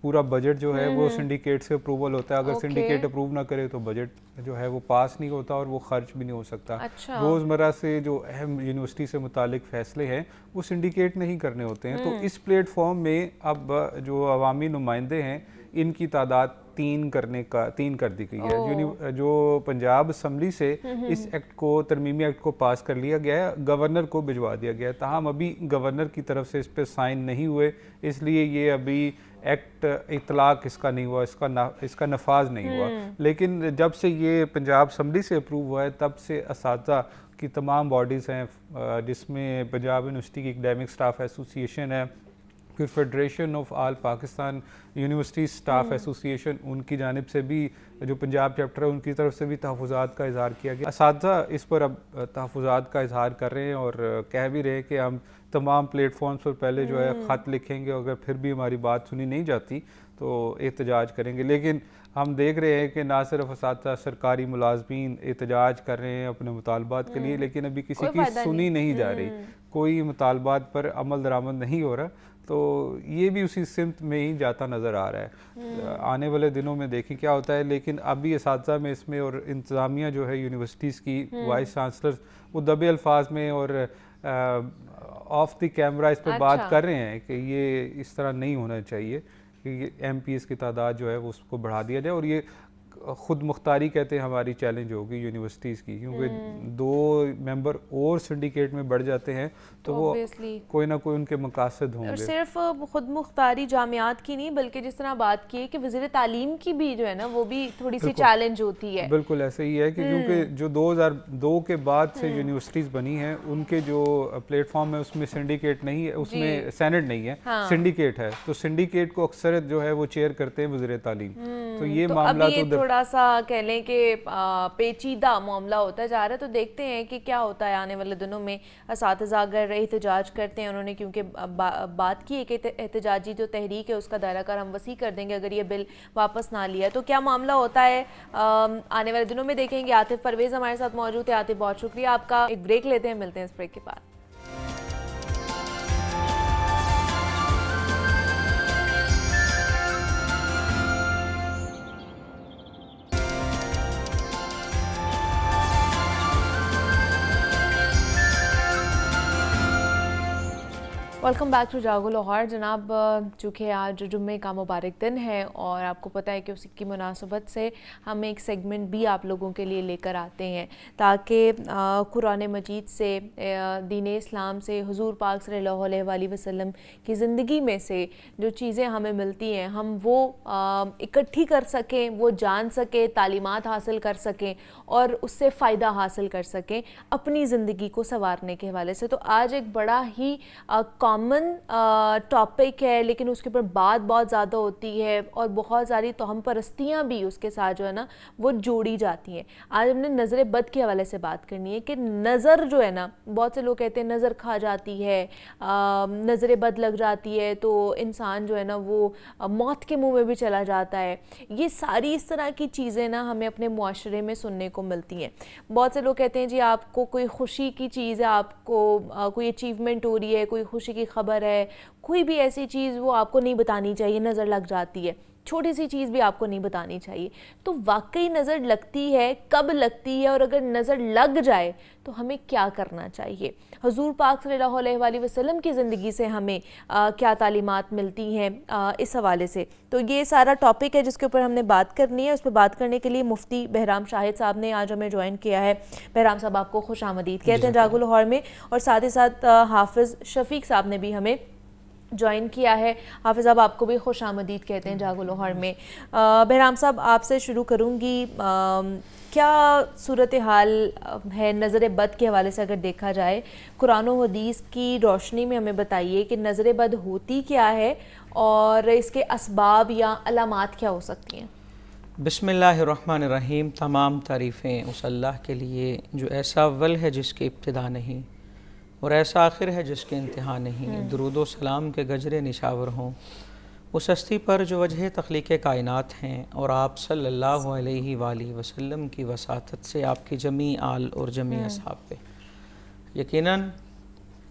पूरा बजट जो है वो सिंडिकेट से अप्रूवल होता है। अगर सिंडिकेट अप्रूव ना करे तो बजट जो है वो पास नहीं होता और वो खर्च भी नहीं हो सकता। अच्छा। रोज़मर्रा से जो अहम यूनिवर्सिटी से मुतालिक फ़ैसले हैं वो सिंडिकेट ने ही करने होते हैं। तो इस प्लेटफॉर्म में अब जो अवामी नुमाइंदे हैं इनकी तादाद 3 कर दी गई है। जो पंजाब असम्बली से इस एक्ट को, तरमीमी एक्ट को पास कर लिया गया है, गवर्नर को भिजवा दिया गया है। ताहम अभी गवर्नर की तरफ से इस पर साइन नहीं हुए, इसलिए ये अभी एक्ट इतलाक इसका नहीं हुआ, इसका नफाज नहीं हुआ। लेकिन जब से ये पंजाब असम्बली से अप्रूव हुआ है तब से असातिज़ा की तमाम बॉडीज़ हैं जिसमें पंजाब यूनिवर्सिटी की एकेडमिक स्टाफ एसोसिएशन है, फिर federation of all Pakistan university staff association, उनकी जानिब से भी जो पंजाब चैप्टर है उनकी तरफ से भी तहफ़्फ़ुज़ात का इज़हार किया गया। असातिज़ा इस पर अब तहफ़्फ़ुज़ात का इज़हार कर रहे हैं और कह भी रहे हैं कि हम तमाम प्लेटफॉर्म्स पर पहले जो है ख़त लिखेंगे, अगर फिर भी हमारी बात सुनी नहीं जाती तो एहतजाज करेंगे। लेकिन हम देख रहे हैं कि ना सिर्फ असातिज़ा, सरकारी मुलाजमीन एहतजाज कर रहे हैं अपने मुतालबात के लिए, लेकिन अभी किसी की सुनी नहीं जा रही, कोई मुतालबात पर अमल दरामद नहीं हो रहा। तो ये भी उसी सिमत में ही जाता नज़र आ रहा है। आने वाले दिनों में देखें क्या होता है। लेकिन अभी असातिज़ा में इसमें और इंतज़ामिया जो है यूनिवर्सिटीज़ की, वाइस चांसलर वो दबे अल्फाज में और ऑफ द कैमरा इस पर बात कर रहे हैं कि ये इस तरह नहीं होना चाहिए कि MPS की तादाद जो है वो उसको बढ़ा दिया जाए। और ये खुद मुख्तारी कहते हैं हमारी चैलेंज होगी यूनिवर्सिटीज़ की, क्योंकि 2 मेंबर और सिंडिकेट में बढ़ जाते हैं तो वो कोई ना कोई उनके मकासद होंगे। और सिर्फ खुद मुख्तारी जामियात की नहीं, बल्कि जिस तरह बात की है कि वज़ीर तालीम की भी जो है ना वो भी थोड़ी सी चैलेंज होती है। बिल्कुल ऐसे ही है कि क्योंकि जो 2002 के बाद से यूनिवर्सिटीज़ बनी हैं उनके जो प्लेटफॉर्म है उसमें सिंडिकेट नहीं है, उसमें सेनेट नहीं है, सिंडिकेट है। तो सिंडिकेट को अक्सर जो है वो चेयर करते हैं वज़ीर तालीम। तो ये मामला तो थोड़ा सा कह लें कि पेचीदा मामला होता जा रहा है। तो देखते हैं कि क्या होता है आने वाले दिनों में। असातिज़ा अगर एहतजाज करते हैं, उन्होंने क्योंकि बात की है कि एहतजाजी जो तहरीक है उसका दायरा कार हम वसी कर देंगे अगर ये बिल वापस ना लिया, तो क्या मामला होता है आने वाले दिनों में देखेंगे। आतिफ परवेज़ हमारे साथ मौजूद है। आतिफ, बहुत शुक्रिया आपका। एक ब्रेक लेते हैं, मिलते हैं इस ब्रेक के बाद। वेलकम बैक टू जागो लाहौर। जनाब, चूँकि आज जुम्मे का मुबारक दिन है और आपको पता है कि उसकी मुनासबत से हम एक सेगमेंट भी आप लोगों के लिए लेकर आते हैं ताकि कुरान मजीद से, दीन इस्लाम से, हुजूर पाक सल्लल्लाहु अलैहि वसल्लम की ज़िंदगी में से जो चीज़ें हमें मिलती हैं हम वो इकट्ठी कर सकें, वो जान सकें, तालीमात हासिल कर सकें और उससे फ़ायदा हासिल कर सकें अपनी ज़िंदगी को संवारने के हवाले से। तो आज एक बड़ा ही कॉमन टॉपिक है, लेकिन उसके ऊपर बात बहुत ज़्यादा होती है और बहुत सारी तोहम परस्तियाँ भी उसके साथ जो है ना वो जोड़ी जाती हैं। आज हमने नज़र बद के हवाले से बात करनी है कि नज़र जो है ना, बहुत से लोग कहते हैं नज़र खा जाती है, नज़र बद लग जाती है तो इंसान जो है ना वो मौत के मुंह में भी चला जाता है। ये सारी इस तरह की चीज़ें ना हमें अपने मुआशरे में सुनने को मिलती हैं। बहुत से लोग कहते हैं जी आपको कोई खुशी की चीज़ है, आपको कोई अचीवमेंट हो रही है, कोई खुशी की खबर है, कोई भी ऐसी चीज़ वो आपको नहीं बतानी चाहिए, नज़र लग जाती है। छोटी सी चीज़ भी आपको नहीं बतानी चाहिए। तो वाकई नज़र लगती है, कब लगती है, और अगर नज़र लग जाए तो हमें क्या करना चाहिए? हुजूर पाक सल्लल्लाहु अलैहि वसल्लम की ज़िंदगी से हमें क्या तालीमात मिलती हैं इस हवाले से? तो ये सारा टॉपिक है जिसके ऊपर हमने बात करनी है। उस पर बात करने के लिए मुफ्ती बहराम शाहिद साहब ने आज हमें ज्वाइन किया है। बहराम साहब, आपको खुश आमदीद कहते हैं जागो लाहौर में, और साथ ही साथ हाफिज़ शफीक साहब ने भी हमें ज्वाइन किया है। हाफिज़ साहब, आपको भी खुश आमदीद कहते हैं जागो लाहौर में। बहराम साहब, आपसे शुरू करूँगी। क्या सूरत हाल है नज़र बद के हवाले से? अगर देखा जाए कुरान और हदीस की रोशनी में हमें बताइए कि नज़र बद होती क्या है और इसके असबाब या अलामात क्या हो सकती हैं? बिस्मिल्लाहिर्रहमानिर्रहीम। तमाम तारीफ़ें उस अल्लाह के लिए जो ऐसा अव्वल है जिसकी इब्तिदा नहीं और ऐसा आखिर है जिसके इंतहा नहीं। दुरूद व सलाम के गजरे निशावर हों उस हस्ती पर जो वजह तख्लीक़ कायनात हैं और आप सल्लल्लाहु अलैहि वसल्लम की वसातत से आपकी जमी आल और जमी असहाब पे। यकीनन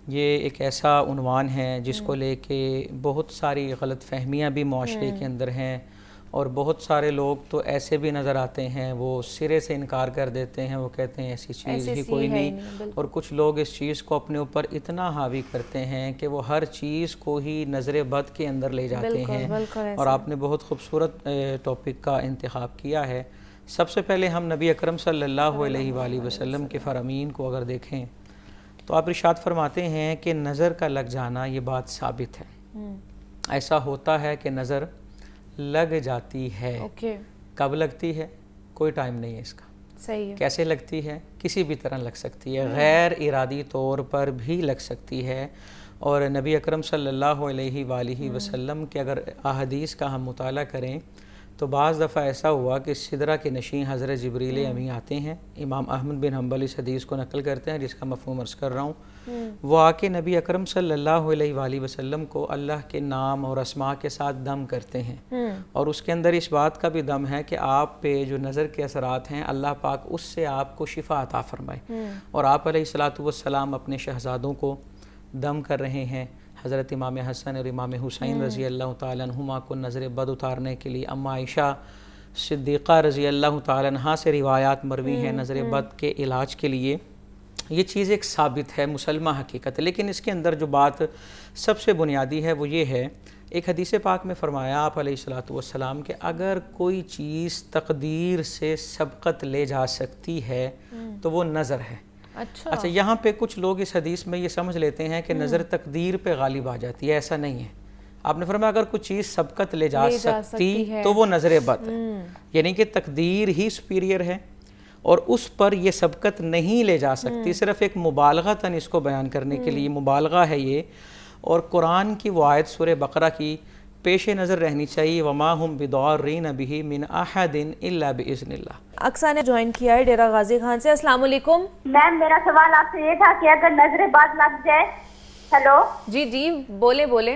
ये एक ऐसा उन्वान है जिसको लेके बहुत सारी गलत फहमियाँ भी मुआशरे के अंदर हैं, और बहुत सारे लोग तो ऐसे भी नज़र आते हैं वो सिरे से इनकार कर देते हैं, वो कहते हैं ऐसी चीज़ ही कोई नहीं। और कुछ लोग इस चीज़ को अपने ऊपर इतना हावी करते हैं कि वो हर चीज़ को ही नज़र बद के अंदर ले जाते हैं। और आपने बहुत खूबसूरत टॉपिक का इंतखाब किया है। सबसे पहले हम नबी अकरम सल्लल्लाहु अलैहि वसल्लम के फ़रामीन को अगर देखें तो आप इरशाद फरमाते हैं कि नज़र का लग जाना ये बात साबित है। ऐसा होता है कि नज़र लग जाती है। कब लगती है? कोई टाइम नहीं है इसका। सही है। कैसे लगती है? किसी भी तरह लग सकती है, गैर इरादी तौर पर भी लग सकती है। और नबी अकरम सल्लल्लाहु अलैहि वसल्लम के अगर अहदीस का हम मुताला करें तो बाज़ दफ़ा ऐसा हुआ कि सिदरा के नशीं हज़रत जिब्रील अमी आते हैं। इमाम अहमद बिन हम्बल इस हदीस को नकल करते हैं जिसका मफ़हूम अर्ज़ कर रहा हूँ। वो आके नबी अकरम सल्लल्लाहु अलैहि वसल्लम को अल्लाह के नाम और अस्मा के साथ दम करते हैं, और उसके अंदर इस बात का भी दम है कि आप पे जो नज़र के असरात हैं अल्लाह पाक उससे आपको शिफा अता फ़रमाए। और आप अलैहिस्सलातु वस्सलाम अपने शहज़ादों को दम कर रहे हैं। हज़रत इमाम हसन और इमाम हुसैन रज़ी अल्लाह ताला अन्हुमा को नज़र बद उतारने के लिए अम्मा आयशा सिद्दीक़ा रज़ी अल्लाह ताला अन्हा से रिवायात मरवी हैं नज़र बद के इलाज के लिए। ये चीज़ एक साबित है, मुसलमा हकीकत है। लेकिन इसके अंदर जो बात सबसे बुनियादी है वो ये है, एक हदीस पाक में फ़रमाया आप अलैहिस्सलातु वस्सलाम कि अगर कोई चीज़ तकदीर से सबक़त ले जा सकती है तो वो नज़र है। अच्छा, यहाँ पे कुछ लोग इस हदीस में ये समझ लेते हैं कि नज़र तकदीर पे गालिब आ जाती है। ऐसा नहीं है। आपने फरमाया अगर कुछ चीज़ सबकत ले जा सकती तो वो नज़र बद है, यानी कि तकदीर ही सुपीरियर है और उस पर ये सबकत नहीं ले जा सकती। सिर्फ एक मुबालगतन इसको बयान करने के लिए मुबालगा है ये। और कुरान की वो आयत सूरह बकरा की पेश नज़र रहनी चाहिए, वमा हुम बिदारिन बिही मिन अहदिन इल्ला बिइज़्निल्लाह। अक्सा ने ज्वाइन किया है डेरा गाजी खान से। अस्सलाम वालेकुम मैम, मेरा सवाल आपसे ये था कि अगर नजर बद लग जाए। हेलो जी जी, बोले बोले।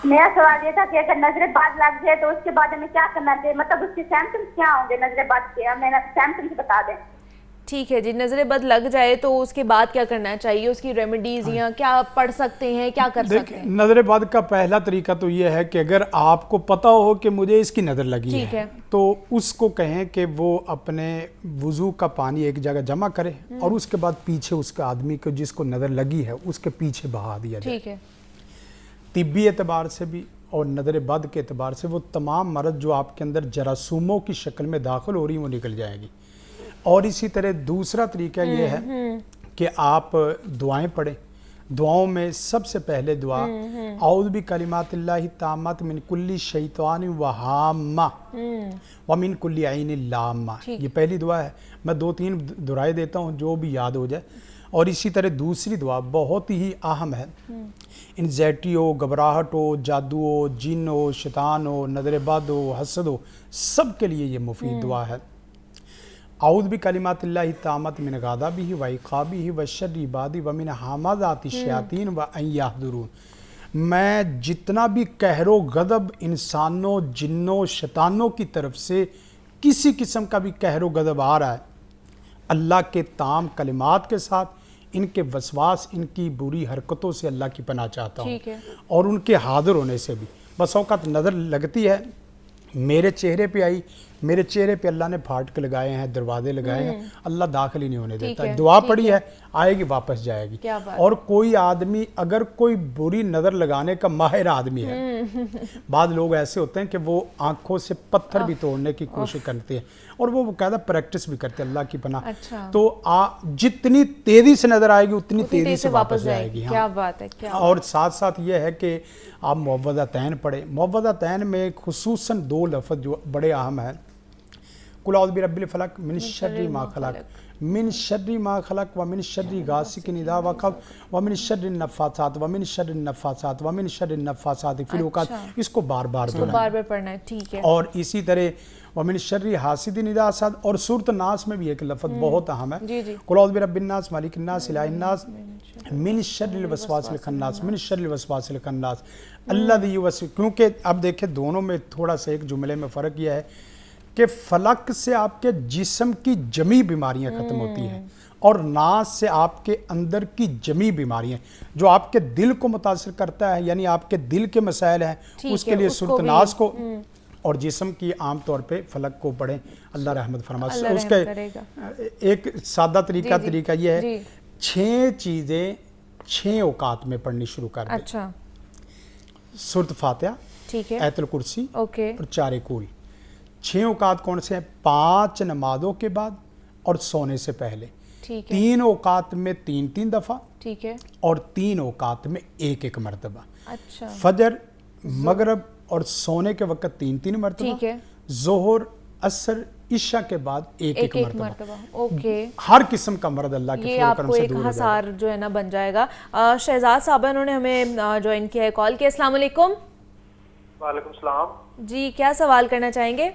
मेरा सवाल ये था कि अगर नजर बद लग जाए तो उसके बाद हमें क्या करना चाहिए, मतलब उसके सिम्पटम्स क्या होंगे नजर बद के, हमें सिम्पटम्स बता दें। ठीक है जी, नजर बद लग जाए तो उसके बाद क्या करना चाहिए, उसकी रेमेडीज या क्या पढ़ सकते हैं, क्या कर सकते हैं? नजर बद का पहला तरीका तो ये है कि अगर आपको पता हो कि मुझे इसकी नज़र लगी है तो उसको कहें कि वो अपने वुज़ू का पानी एक जगह जमा करे और उसके बाद पीछे उसके आदमी को जिसको नज़र लगी है उसके पीछे बहा दिया जाए। ठीक है। तिब्बी एतबार से भी और नज़र बद के एतबार से वो तमाम मरज़ जो आपके अंदर जरासूमों की शक्ल में दाखिल हो रही वो निकल जाएगी। और इसी तरह दूसरा तरीका ये है कि आप दुआएं पढ़ें। दुआओं में सबसे पहले दुआ औज़ु बि कलिमातिल्लाहि ताम्माति मिन कुल्ली शैतानिन व हाम्मा व मिन कुल्ली ऐनिन लाम्मा। ये पहली दुआ है। मैं 2-3 दुआएं देता हूँ जो भी याद हो जाए। और इसी तरह दूसरी दुआ बहुत ही अहम है। एंग्जाइटी हो, घबराहट हो, जादू हो, जिन हो, शैतान हो, नज़र बद हो, हसद हो, सब के लिए ये मुफीद दुआ है। औज़ु बि कलिमातिल्लाहि ताम्माति मिन ग़ज़ाबिहि व इक़ाबिहि व शर्रि इबादी व मिन हमाज़ाति शयातीन व अन यहज़ुरून। मैं जितना भी कहरो गज़ब इंसानों, जिन्नों, शैतानों की तरफ से किसी किस्म का भी कहरो गज़ब आ रहा है, अल्लाह के ताम कलिमात के साथ इनके वसवास, इनकी बुरी हरकतों से अल्लाह की पनाह चाहता हूँ और उनके हाजिर होने से भी। बस औक़ात नज़र लगती है मेरे चेहरे पे आई, मेरे चेहरे पे अल्लाह ने फाटक लगाए हैं, दरवाजे लगाए हैं, अल्लाह दाखिल ही नहीं होने देता। है, दुआ ठीक पड़ी है। है, आएगी वापस जाएगी। क्या बात और कोई आदमी अगर कोई बुरी नज़र लगाने का माहिर आदमी है, बाद लोग ऐसे होते हैं कि वो आंखों से पत्थर भी तोड़ने की कोशिश करते हैं और वो बाकायदा प्रैक्टिस भी करते हैं, अल्लाह की पनाह। अच्छा। तो जितनी तेज़ी से नज़र आएगी उतनी उतनी तेज़ी से वापस जाएगी। क्या बात है, क्या और साथ साथ ये है कि आप मुअव्वज़तैन पढ़ें। मुअव्वज़तैन में खुसूसन 2 लफ्ज़ जो बड़े अहम हैं, कुल औज़ु बिरब्बिल फलक मिन शर्रि मा खलक, मिन शर्रि मा खलक व मिन शर्रि गासिकिन इज़ा वक़ब व मिन शर्रि नफ़्फ़ासात व मिन शर्रि नफ़्फ़ासात व मिन शर्रि नफ़्फ़ासात फिल उक़द। इसको बार-बार दोहराएं, बार-बार पढ़ना है, ठीक है। और इसी तरह व मिन शर्रि हासिदिन इज़ा हसद। और सूरत नास में भी एक लफ्ज़ बहुत अहम है, जी जी। कुल औज़ु बिरब्बिन नास मालिकिन नास इलाहिन नास मिन शर्रिल वसवासिल खन्नास मिन शर्रिल वसवासिल खन्नास अल्लज़ी युवस्विसु। क्योंकि अब देखें दोनों में थोड़ा सा एक जुमले में फ़र्क यह है कि फलक से आपके जिस्म की जमी बीमारियां खत्म होती हैं और नास से आपके अंदर की जमी बीमारियां जो आपके दिल को मुतासर करता है, यानी आपके दिल के मसाइल हैं, उसके लिए सूरत नास को और जिस्म की आम तौर पे फलक को पढ़ें, अल्लाह रहमत फरमाए। उसके एक सादा तरीका यह है, 6 चीज़ें 6 औकात में पढ़नी शुरू कर दें। अच्छा, सूरत फातिहा, ठीक है, आयतुल कुर्सी ओके, और 4 कूल। 6 औकात कौन से हैं? 5 नमाजों के बाद और सोने से पहले, ठीक है, 3 औकात में 3-3 दफ़ा, ठीक है, और 3 औकात में 1-1 मरतबा। अच्छा, फजर, मगरब और सोने के वक्त 3-3 मरतबा, ठीक है, जोहर, असर, इशा के बाद 1-1 एक मरतबा। ओके। हर किस्म का मर्द अल्लाह के ये फजल करम आपको से एक दूर हो जाएगा। हसार जो है ना बन जाएगा। शहजाद साहब उन्होंने हमें ज्वाइन किया है कॉल के। अस्सलाम वालेकुम। वालेकुम सलाम जी, क्या सवाल करना चाहेंगे?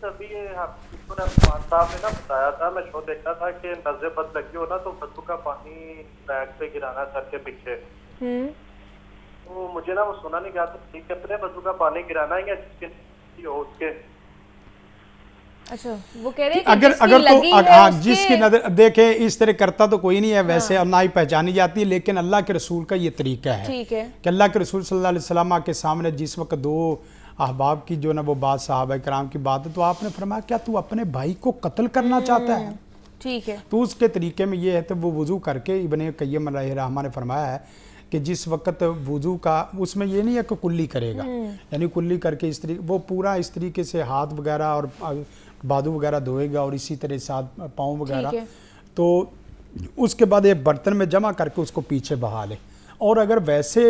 अभी साहब ने ना बताया था, मैं शो देखा था कि नजर बद लगी हो ना तो बदबू का पानी बैग पे गिराना सर के पीछे। तो मुझे ना वो सुना नहीं गया, तो ठीक है अपने बदबू का पानी गिराना है या जिसके हो उसके? अच्छा, वो कह रहे हैं अगर जिसकी अगर तो लगी है हाँ, उसके- जिसकी नजर देखे, इस तरह करता तो कोई नहीं है वैसे, और ना ही पहचानी जाती है, लेकिन अल्लाह के रसूल का ये तरीका है, ठीक है, कि अल्लाह के रसूल सल्लल्लाहु अलैहि वसल्लम के सामने जिस वक्त 2 अहबाब की जो ना वो बात सहाबा कराम की बात है, तो आपने फरमाया क्या तू अपने भाई को कत्ल करना चाहता है? ठीक है, तो उसके तरीके में ये है, तो वो वुज़ू करके इब्ने कय्यम अलैहिर्रहमा ने फरमाया है कि जिस वक्त वुज़ू का, उसमें ये नहीं है कि कुल्ली करेगा, यानी कुल्ली करके इस तरीके वो पूरा इस तरीके से हाथ वगैरह और बाजू वगैरह धोएगा और इसी तरह साथ पाँव वगैरह, तो उसके बाद एक बर्तन में जमा करके उसको पीछे बहा लें। और अगर वैसे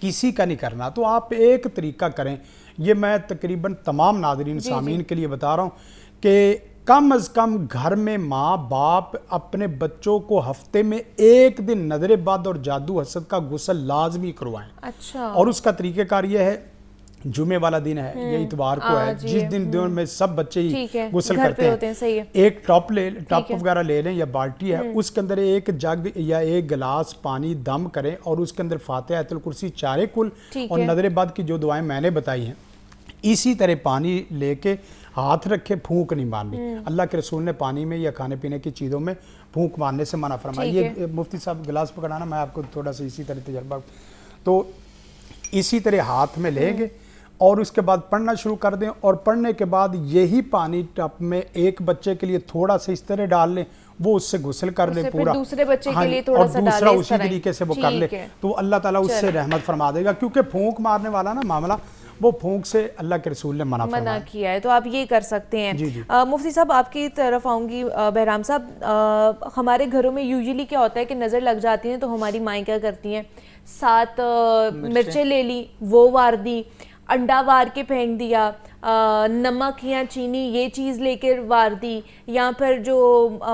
किसी का नहीं करना तो आप एक तरीका करें, ये मैं तकरीबन तमाम नाज़रीन सामीन के लिए बता रहा हूँ कि कम अज़ कम घर में माँ बाप अपने बच्चों को हफ्ते में 1 दिन नजर बद और जादू हसद का गुस्ल लाजमी करवाएं। अच्छा, और उसका तरीक़ेकार ये है, जुमे वाला दिन है, ये इतवार को है, जिस दिन में सब बच्चे ही गुस्ल करते हैं, सही है। एक टॉप वगैरह ले लें या बाल्टी है, उसके अंदर एक जग या एक गिलास पानी दम करें और उसके अंदर फातिहा, आयतुल कुर्सी, 4 कुल और नजर बद की जो दुआएं मैंने बताई हैं, इसी तरह पानी लेके हाथ रखे, फूंक नहीं मारनी। अल्लाह के रसूल ने पानी में या खाने पीने की चीज़ों में फूंक मारने से मना फरमाया। ये मुफ्ती साहब गिलास पकड़ाना, मैं आपको थोड़ा सा इसी तरह तजर्बा, तो इसी तरह हाथ में लेंगे और उसके बाद पढ़ना शुरू कर दें, और पढ़ने के बाद यही पानी टब में एक बच्चे के लिए थोड़ा सा इस तरह डाल लें, वो उससे गुस्ल कर ले पूरा, दूसरे बच्चे हाँ, के लिए थोड़ा और सा दूसरा डालें, उसी तरीके से वो कर ले, तो अल्लाह ताला उससे रहमत फरमा देगा। क्योंकि फूंक मारने वाला ना मामला, वो फूंक से अल्लाह के रसूल ने मना किया है, तो आप ये कर सकते हैं। जी जी। मुफ्ती साहब आपकी तरफ आऊँगी। बहराम साहब, हमारे घरों में यूजुअली क्या होता है कि नज़र लग जाती है तो हमारी माएँ क्या करती हैं, 7 मिर्चें ले ली, वो वार दी, अंडा वार के फेंक दिया, नमक या चीनी ये चीज़ लेकर वार दी, या फिर जो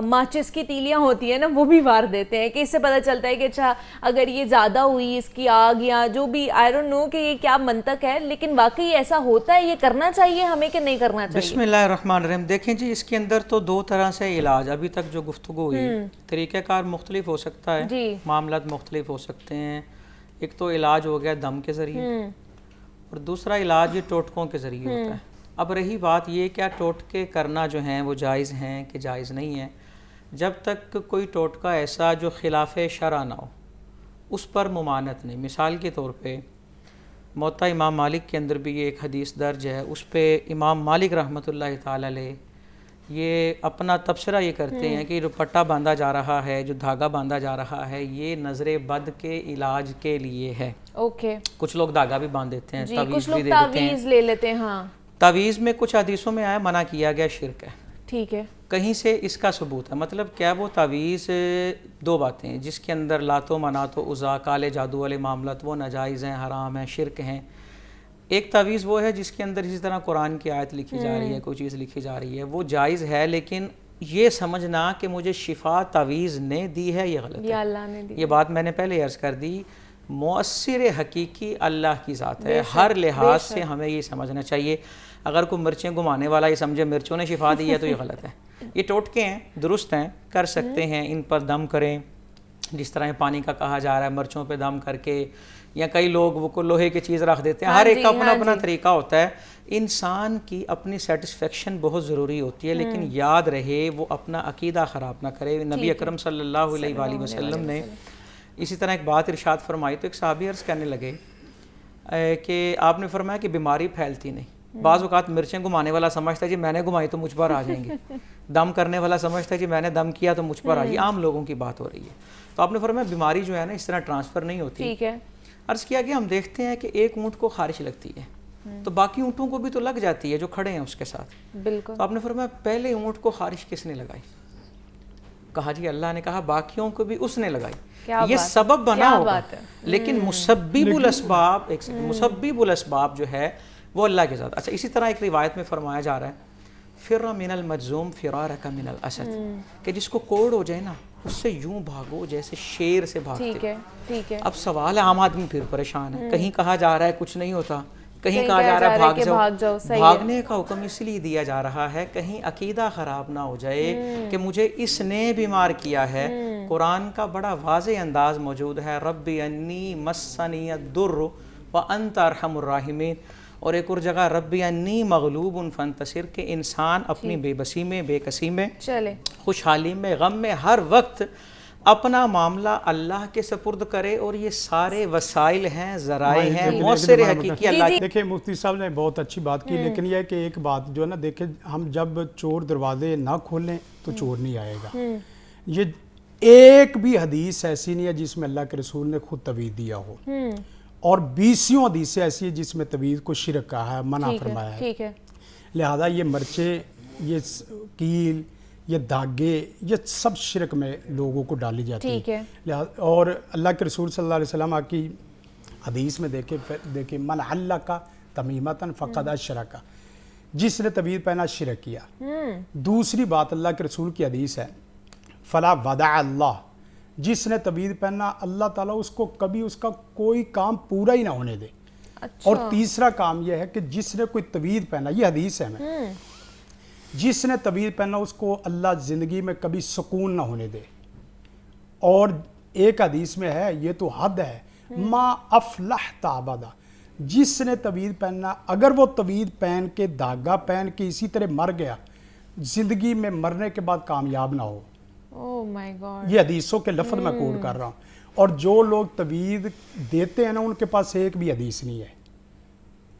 माचिस की तीलियां होती है ना वो भी वार देते हैं, कि इससे पता चलता है कि अच्छा अगर ये ज़्यादा हुई इसकी आग या जो भी, आई डोंट नो कि ये क्या मंतक है, लेकिन वाकई ऐसा होता है, ये करना चाहिए हमें कि नहीं करना चाहिए? बिस्मिल्लाहिर्रहमानिर्रहीम। देखें जी, इसके अंदर तो 2 तरह से इलाज, अभी तक जो गुफ्तगू हुई, तरीक़ाकार मुख्तलिफ हो सकता है, मामलात मुख्तलिफ हो सकते हैं। एक तो इलाज हो गया दम के ज़रिए और दूसरा इलाज ये टोटकों के ज़रिए होता है। अब रही बात ये, क्या टोटके करना जो हैं वो जायज़ हैं कि जायज़ नहीं है, जब तक कोई टोटका ऐसा जो खिलाफ शरअ ना हो, उस पर मुमानत नहीं। मिसाल के तौर पे मोता इमाम मालिक के अंदर भी ये एक हदीस दर्ज है। उस पे इमाम मालिक रहमतुल्लाह ताला अलैह ये अपना तबसरा ये करते हैं कि जो पट्टा बांधा जा रहा है, जो धागा बांधा जा रहा है, ये नज़र बद के इलाज के लिए है। ओके। कुछ लोग धागा भी बांध देते हैं, जी, तावीज़ कुछ भी लोग दे देते हैं। तावीज़ ले लेते हैं। हाँ, तावीज़ में कुछ हदीसों में आया मना किया गया शिर्क है, ठीक है। कहीं से इसका सबूत है। मतलब क्या वो तावीज़ दो बातें हैं जिसके अंदर लातो मनातो उज़ा काले जादू वाले मामलत वो नाजायज़ हैं, हराम हैं, शिर्क हैं। एक तावीज़ वो है जिसके अंदर इसी तरह कुरान की आयत लिखी जा रही है, कोई चीज़ लिखी जा रही है, वो जायज़ है, लेकिन ये समझना कि मुझे शिफा तावीज़ ने दी है ये गलत ये है। अल्लाह ने दी। ये बात मैंने पहले अर्ज़ कर दी, मुअस्सिर हकीकी अल्लाह की ज़ात है। हर लिहाज से हमें ये समझना चाहिए। अगर कोई मिर्चें घुमाने वाला ये समझे मिर्चों ने शिफा दी है तो ये गलत है। ये टोटके हैं, दुरुस्त हैं, कर सकते हैं, इन पर दम करें, जिस तरह पानी का कहा जा रहा है मिर्चों पे दम करके, या कई लोग वो को लोहे की चीज़ रख देते हैं। हर एक का अपना अपना तरीका होता है। इंसान की अपनी सेटिस्फेक्शन बहुत ज़रूरी होती है, लेकिन याद रहे वो अपना अकीदा ख़राब ना करे। नबी अकरम सल्लल्लाहु अलैहि वसल्लम ने इसी तरह एक बात इरशाद फरमाई तो एक सहाबी अर्ज़ करने लगे कि आपने फरमाया कि बीमारी फैलती नहीं। बाज़ औक़ात मिर्चें घुमाने वाला समझता है जी मैंने घुमाई तो मुझ पर आ जाएंगे, दम करने वाला समझता है जी मैंने दम किया तो मुझ पर आ जाए। आम लोगों की बात हो रही है। तो आपने फरमाया बीमारी जो है ना इस तरह ट्रांसफ़र नहीं होती। ठीक है। अर्ज़ किया कि हम देखते हैं कि एक ऊँट को खारिश लगती है तो बाकी ऊँटों को भी तो लग जाती है जो खड़े हैं उसके साथ। बिल्कुल। तो आपने फरमाया पहले ऊँट को खारिश किसने लगाई? कहा जी अल्लाह ने। कहा बाकियों को भी उसने लगाई। ये सबब बना होगा, लेकिन मुसब्बिबुल अस्बाब, एक सेकंड, मुसब्बिबुल अस्बाब जो है वो अल्लाह के साथ। अच्छा, इसी तरह एक रिवायत में फरमाया जा रहा है फिर्रा मिनल मजूम फिरारका मिनल असद, कि जिसको कोड़ हो जाए ना उससे यूं भागो जैसे शेर से भागते। ठीक है, ठीक है। अब सवाल है, आम आदमी फिर परेशान है। कहीं कहा जा रहा है कुछ नहीं होता, कहीं कहा जा रहा है भाग जाओ। भागने का हुक्म इसलिए दिया जा रहा है कहीं अकीदा ख़राब ना हो जाए कि मुझे इसने बीमार किया है। कुरान का बड़ा वाज़ेह अंदाज मौजूद है, रब्बी अन्नी मस्सनी दुर्र व अंत अरहमुर राहिमीन। और एक और जगह रब्बी अन्नी मगलूबुन फंतसिर, के इंसान अपनी बेबसी में, बेकसी में, चले खुशहाली में, गम में, हर वक्त अपना मामला अल्लाह के सपुर्द करे। और ये सारे वसाइल हैं, ज़राए हैं, मौसर हकीकी अल्लाह। देखिए मुफ्ती साहब ने बहुत अच्छी बात की, लेकिन यह कि एक बात जो है ना, देखे हम जब चोर दरवाजे ना खोलें तो चोर नहीं आएगा। ये एक भी हदीस ऐसी नहीं है जिसमें अल्लाह के रसूल ने खुद तवीज़ दिया हो, और 20 हदीसें ऐसी है जिसमें तवीज़ को शिरक कहा है, मना फरमाया है। ठीक है। लिहाजा ये मर्चे, ये कील, ये धागे, ये सब शिरक में लोगों को डाली जाती है। लिहाजा और अल्लाह के रसूल सल्लल्लाहु अलैहि वसल्लम की हदीस में देखे मन अल्लाह का तमीमतन फ़क़द अशरका, जिसने तवीज़ पहना शिरक किया। दूसरी बात अल्लाह के रसूल की हदीस है फ़ला वदा अल्लाह, जिसने तवीज़ पहना अल्लाह ताला उसको कभी उसका कोई काम पूरा ही ना होने दे। अच्छा। और तीसरा काम यह है कि जिसने कोई तवीज़ पहना, ये हदीस है में, जिसने तवीज़ पहना उसको अल्लाह ज़िंदगी में कभी सुकून ना होने दे। और एक हदीस में है, ये तो हद है, मा अफलह ताबदा, जिसने तवीज़ पहनना, अगर वो तवीज़ पहन के, धागा पहन के इसी तरह मर गया, ज़िंदगी में मरने के बाद कामयाब ना हो। Oh my God. ये हदीसों के लफ्ज़ मैं कोट कर रहा हूँ। और जो लोग तवीज़ देते हैं ना, उनके पास एक भी हदीस नहीं है,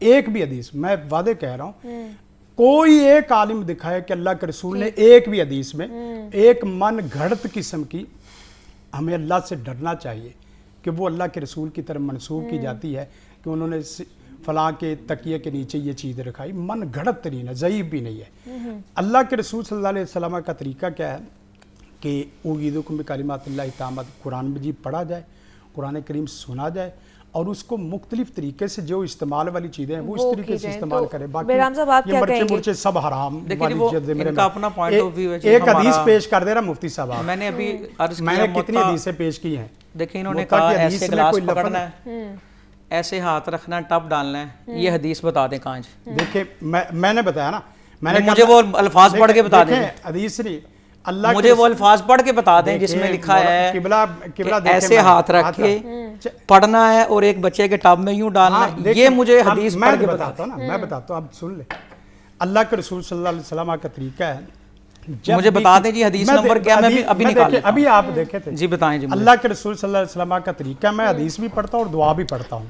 एक भी हदीस। मैं वादे कह रहा हूँ, कोई एक आलिम दिखाए कि अल्लाह के रसूल ने एक भी हदीस में, एक मन घड़त किस्म की, हमें अल्लाह से डरना चाहिए कि वो अल्लाह के रसूल की तरफ मंसूब की जाती है कि उन्होंने फलां के तकिए के नीचे ये चीज़ रखाई, मन घड़त तरीन है, ज़ईफ़ भी नहीं है। अल्लाह के रसूल सल्लल्लाहु अलैहि वसल्लम का तरीका क्या है कि उईदुकुम बिकलिमातिल्लाहि ताम्मत, कुरान मजीद पढ़ा जाए, कुरान करीम सुना जाए, और उसको मुख्तलिफ तरीके से जो इस्तेमाल वाली चीज़ें हैं वो इस तरीके से इस्तेमाल करें। बाकी ये मर्चे मुर्चे सब हराम इनका अपना पॉइंट ऑफ व्यू है। एक हदीस पेश कर दे रहा मुफ्ती साहब, मैंने अभी अर्ज किया, मैंने कितनी हदीसें पेश की हैं। देखिए इन्होंने कहा ऐसे गिलास पकड़ना है, ऐसे हाथ रखना, टप डालना है, ये हदीस बता दें कहाँ। देखिए मैंने बताया ना, मैंने मुझे वो अल्फाज पढ़ के बता दें, हदीस नहीं, अल्लाह मुझे वो अल्फाज पढ़ के बता दें जिसमें लिखा है किबला ऐसे हाथ रख के पढ़ना है और एक बच्चे के टब में यूं डालना है। ये मुझे हदीस पढ़ के बताता हूं ना, मैं बताता हूं, आप सुन ले। अल्लाह के रसूल सल्लल्लाहु अलैहि वसल्लम का तरीका है, मुझे बता दें जी हदीस नंबर क्या, मैं अभी निकाल लेता हूं। अभी आप देखे थे जी, बताएं जी। अल्लाह के रसूल सल्लल्लाहु अलैहि वसल्लम का तरीका, मैं हदीस भी पढ़ता हूं और दुआ भी पढ़ता हूं।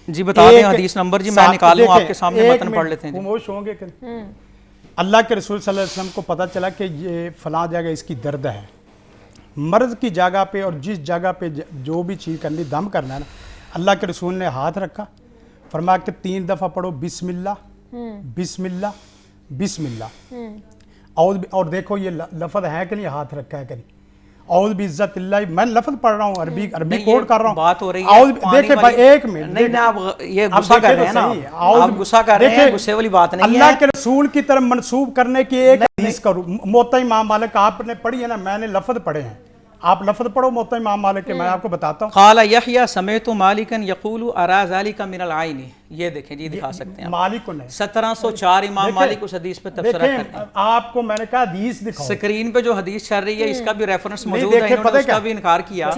जी बता दें हदीस नंबर जी, मैं निकाल लूं आपके सामने, मतन पढ़ लेते हैं जी। खामोश होंगे कि अल्लाह के रसूल सल्लल्लाहु अलैहि वसल्लम को पता चला कि ये फलां जगह इसकी दर्द है, मर्द की जगह पे और जिस जगह पे जो भी चीज़ करनी, दम करना है ना, अल्लाह के रसूल ने हाथ रखा, फरमाया कि 3 दफ़ा पढ़ो बिस्मिल्लाह बिस्मिल्लाह बिस्मिल्लाह। और देखो ये लफ्ज़ है कि नहीं, हाथ रखा है कि नहीं, औद भी इज्जत इल्लाह, मैं लफ्ज़ पढ़ रहा हूँ, अरबी कोड कर रहा हूँ, बात हो रही है। देखिए भाई एक मिनट, नहीं ना, आप ये गुस्सा कर रहे हैं ना, आप गुस्सा कर रहे हैं, गुस्से वाली बात नहीं है। अल्लाह के रसूल की तरफ मंसूब करने की एक हदीस करूँ, मोता इमाम मालिक आपने पढ़ी है ना, मैंने लफ्ज़ पढ़े हैं, आप लफ्ज़ पढ़ो मोता इमाम मालिक के, मैं आपको बताता हूँ। क़ाला यहया समेतु मालिकन यक़ूलु अरा ज़ालिका मिनल आइनी, ये देखें जी, दिखा सकते हैं मालिक को नहीं, 1704 इमाम मालिक उस हदीस पे तबसरा करते हैं। आपको मैंने कहा हदीस दिखाओ, स्क्रीन पे जो हदीस चल रही है इसका भी रेफरेंस मौजूद है, इन्होंने उसका भी इनकार किया।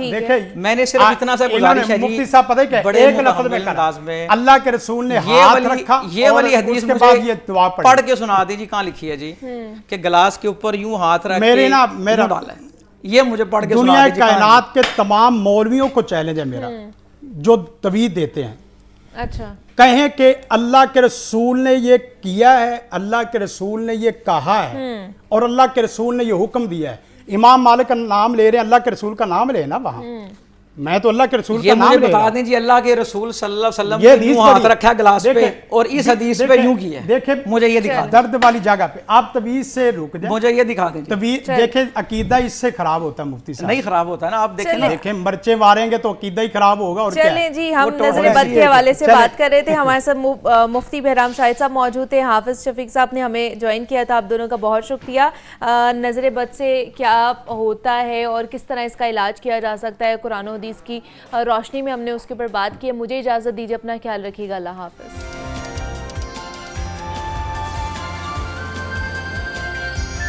मैंने सिर्फ इतना सा गुजारिश है जी, मुफ्ती साहब पता है क्या, बड़े एक लफ्ज़ में अंदाज में अल्लाह के रसूल ने हाथ रखा, ये वाली हदीस उसके बाद ये दुआ मुझे पढ़ के सुना दी जी, कहाँ लिखी है जी कि गिलास के ऊपर यूं हाथ रख मेरे ना के मेरा डाला है, ये मुझे पढ़ के सुना दुनिया दीजिए। कायनात के तमाम मौलवियों को चैलेंज है मेरा, जो तवीद देते हैं, अच्छा कहें कि अल्लाह के रसूल ने ये किया है, अल्लाह के रसूल ने ये कहा है और अल्लाह के रसूल ने ये हुक्म दिया है। इमाम मालिक का नाम ले रहे हैं, अल्लाह के रसूल का नाम ले ना वहाँ, मैं तो अल्लाह के रसूल ये का नाम मुझे ले बता रहा हूं। दें जी, अल्लाह के रसूल सल्लल्लाहु अलैहि वसल्लम ये ने हदीस यूं हाथ पढ़ी। रखा गिलास पे देखें, और इस हदीस पे देखें, यूं की है। देखें, मुझे ये दिखा दें, दर्द वाली जगह पे आप तवीज से रुक जाए, मुझे ये दिखा दें जी। तवीज देखें, अकीदा इससे खराब होता है मुफ्ती साहब, नहीं खराब होता है ना, आप देखें ना, देखें मर्चे मारेंगे तो अकीदा ही खराब होगा। और क्या चलें है? जी, हम वो तो नजर बद ऐसी के है हवाले से चलें। बात कर रहे थे, हमारे साथ मुफ्ती बहराम शाहिद साहब मौजूद थे, हाफिज शफीक साहब ने हमें ज्वाइन किया था, आप दोनों का बहुत शुक्रिया। नजर बद से क्या होता है और किस तरह इसका इलाज किया जा सकता है कुरान और हदीस की रोशनी में, हमने उसके ऊपर बात की है। मुझे इजाज़त दीजिए, अपना ख्याल रखिएगा, अल्लाह हाफिज़।